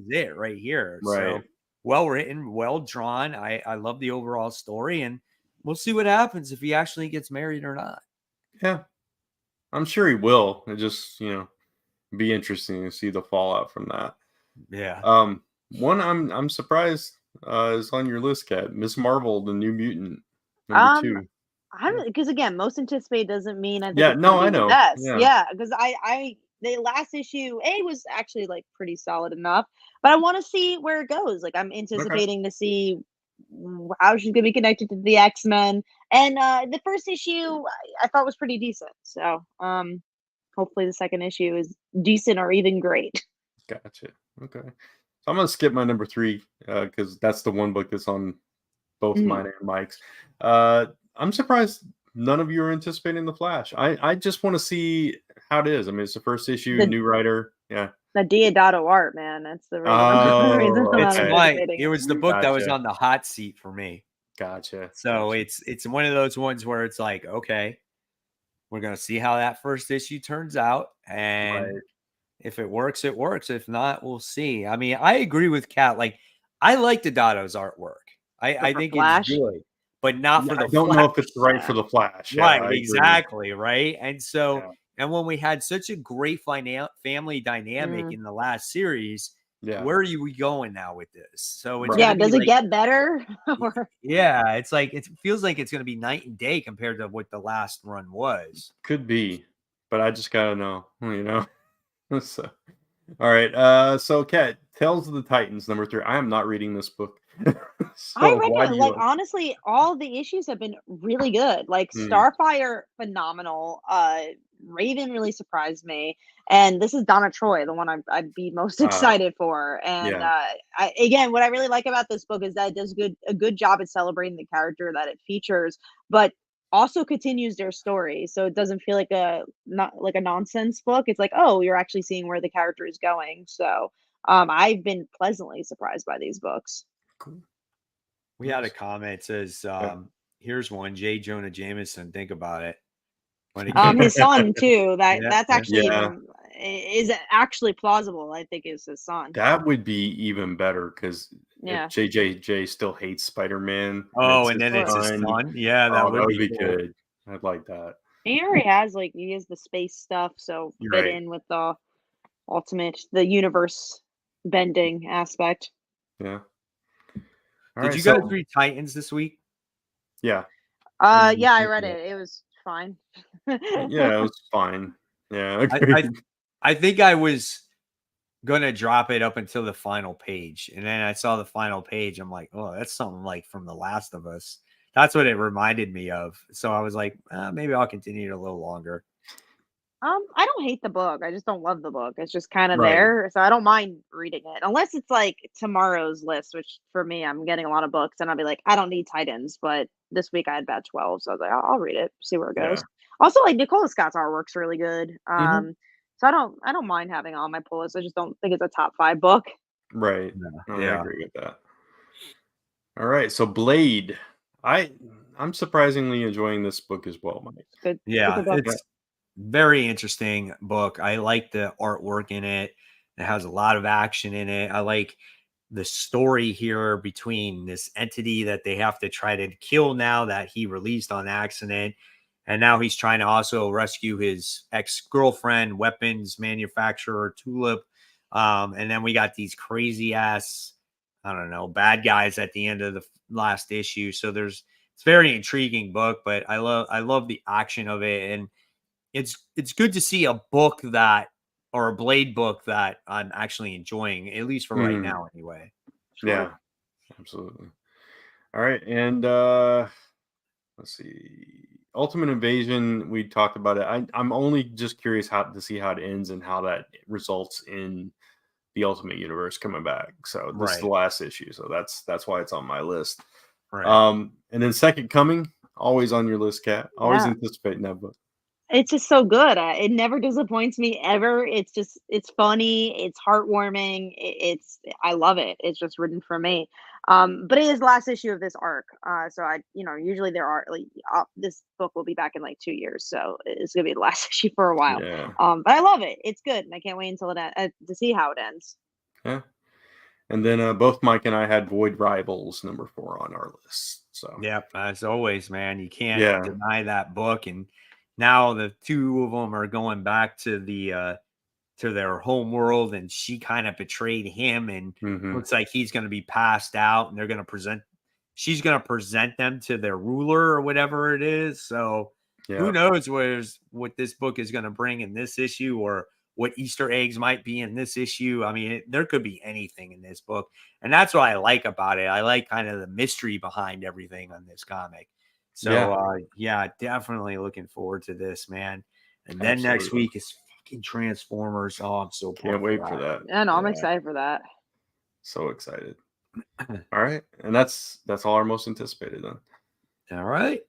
it right here. Right. So well written, well drawn. I love the overall story, and we'll see what happens if he actually gets married or not. Yeah. I'm sure he will. It just, be interesting to see the fallout from that. Yeah. One I'm surprised is on your list, Kat? Miss Marvel, the New Mutant, number Um, 2. I don't, because again, most anticipated doesn't mean I think Yeah, it's gonna no, I be the know. best. Yeah. Yeah, because the last issue was actually like pretty solid enough, but I want to see where it goes. Like I'm Okay. anticipating to see how she's gonna be connected to the X-Men, and the first issue I thought was pretty decent. So hopefully the second issue is decent or even great. Gotcha. Okay. So I'm gonna skip my number 3 because that's the one book that's on both Mhm. mine and Mike's. I'm surprised none of you are anticipating the Flash. I just want to see how it is. I mean, it's the first issue, The new writer. Yeah. Deodato art, man. That's the reason. The reason I'm Oh, not It's okay. my anticipating it it. was the book that was Gotcha. on the hot seat for me. Gotcha. So Gotcha. it's one of those ones where it's like, okay, we're gonna see how that first issue turns out. And Right. if it works, it works. If not, we'll see. I mean, I agree with Kat. Like, I like the Dotto's artwork. But I for think it's Flash, good, but not Yeah, for I the don't know if Flash. it's right for yeah. the Flash. Yeah, Right, I agree. exactly, right? And so Yeah. and when we had such a great family dynamic Mm. in the last series, Yeah. where are we going now with this? So it's Right. Yeah, gonna be does it like get better? Or yeah, it's like it feels like it's gonna be night and day compared to what the last run was. Could be, but I just gotta know, you know. So, all right. So Kat, Tales of the Titans, number 3. I am not reading this book. I So why do recommend, you like, like honestly, all the issues have been really good. Like Mm, Starfire, phenomenal. Raven really surprised me, and this is Donna Troy, the one I'd be most uh excited for. And yeah, again, what I really like about this book is that it does a good job at celebrating the character that it features, but also continues their story, so it doesn't feel like not like a nonsense book. It's like, oh, you're actually seeing where the character is going. So I've been pleasantly surprised by these books. cool. We had a Nice. comment says, Yeah. here's one, J. Jonah Jameson. Think about it. When it His son too. yeah, That's yeah. actually Yeah, even is actually plausible. I think is his son. that would be even better because if Yeah, JJJ still hates Spider-Man and Oh, it's and his then it's his son, son. Yeah, that oh, that would would be be cool. good. I'd like that. he already has he has the space stuff, so You're fit right. in with the universe bending aspect. Yeah. All Did right. you So guys read Titans this week? yeah. What did you Yeah, I think read of it? it. It was fine. Yeah, it was fine. Yeah, I agreed. I, I think I was gonna drop it up until the final page, and then I saw the final page. I'm like, oh, that's something like from The Last of Us. That's what it reminded me of. So I was like, maybe I'll continue it a little longer. I don't hate the book. I just don't love the book. It's just kind of Right. there, so I don't mind reading it. Unless it's like tomorrow's list, which for me, I'm getting a lot of books, and I'll be like, I don't need Titans, but this week I had Bat 12, so I was like, I'll read it, see where it Yeah. goes. Also, like Nicola Scott's artwork's really good. Mhm. So I don't mind having it on my pull list. I just don't think it's a top 5 book. Right. Yeah. No, I Yeah. agree with that. All right. So Blade. I I'm surprisingly enjoying this book as well, Mike. It's a good Yeah. book. Yeah. It's very interesting book. I like the artwork in it. It has a lot of action in it. I like the story here between this entity that they have to try to kill now that he released on accident. And now he's trying to also rescue his ex-girlfriend, weapons manufacturer Tulip. And then we got these crazy ass, I don't know, bad guys at the end of the last issue. So it's very intriguing book, but I love the action of it. And it's good to see a book that or a Blade book that I'm actually enjoying, at least for right Mhm. now anyway. Sure. Yeah, absolutely. All right. And let's see. Ultimate Invasion, we talked about it. I'm only just curious how to see how it ends and how that results in the Ultimate Universe coming back. So this is the Right. last issue. So that's why it's on my list. Right. And then Second Coming, always on your list, Cat. Always Yeah. anticipating that book. It's just so good. It never disappoints me ever. It's funny, it's heartwarming. I love it. It's just written for me. But it is the last issue of this arc. So usually there are like this book will be back in like 2 years, so it's gonna be the last issue for a while. Yeah. But I love it. It's good, and I can't wait until to see how it ends. Yeah. And then both Mike and I had Void Rivals number 4 on our list. So Yep. As always, man, you can't yeah. deny that book. And now the two of them are going back to the to their home world, and she kind of betrayed him, and Mhm. looks like he's going to be passed out, and she's going to present them to their ruler or whatever it is. So who Yeah. knows what this book is going to bring in this issue, or what Easter eggs might be in this issue. I mean, there could be anything in this book. And that's what I like about it. I like kind of the mystery behind everything on this comic. So, yeah, definitely looking forward to this, man. And then next Absolutely. week is fucking Transformers. Oh, I'm so Can't pumped wait for that. Yeah, no, I'm Yeah. excited for that. So excited. All right. And that's all our most anticipated then. All right.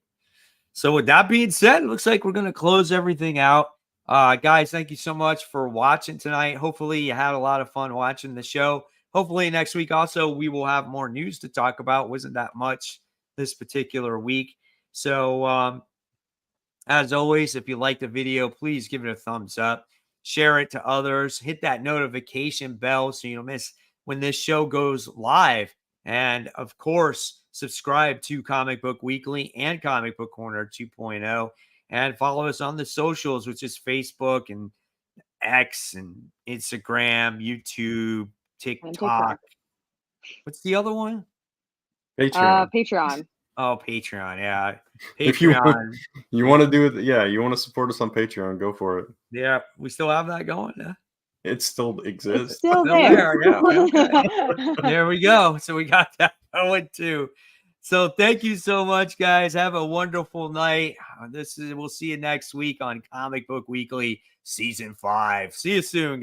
So with that being said, it looks like we're going to close everything out. Guys, thank you so much for watching tonight. Hopefully you had a lot of fun watching the show. Hopefully next week also we will have more news to talk about. Wasn't that much this particular week. So as always, if you like the video, please give it a thumbs up. Share it to others. Hit that notification bell so you don't miss when this show goes live. And of course, subscribe to Comic Book Weekly and Comic Book Corner 2.0. And follow us on the socials, which is Facebook and X and Instagram, YouTube, TikTok. What's the other one? Patreon. Patreon. Oh, Patreon. Yeah. If Patreon. you want to do it, yeah, you want to support us on Patreon, go for it. Yeah, we still have that going. Yeah. It still exists. It's still there. Yeah, okay. There we go. So we got that going too. So thank you so much, guys. Have a wonderful night. We'll see you next week on Comic Book Weekly Season 5. See you soon, guys.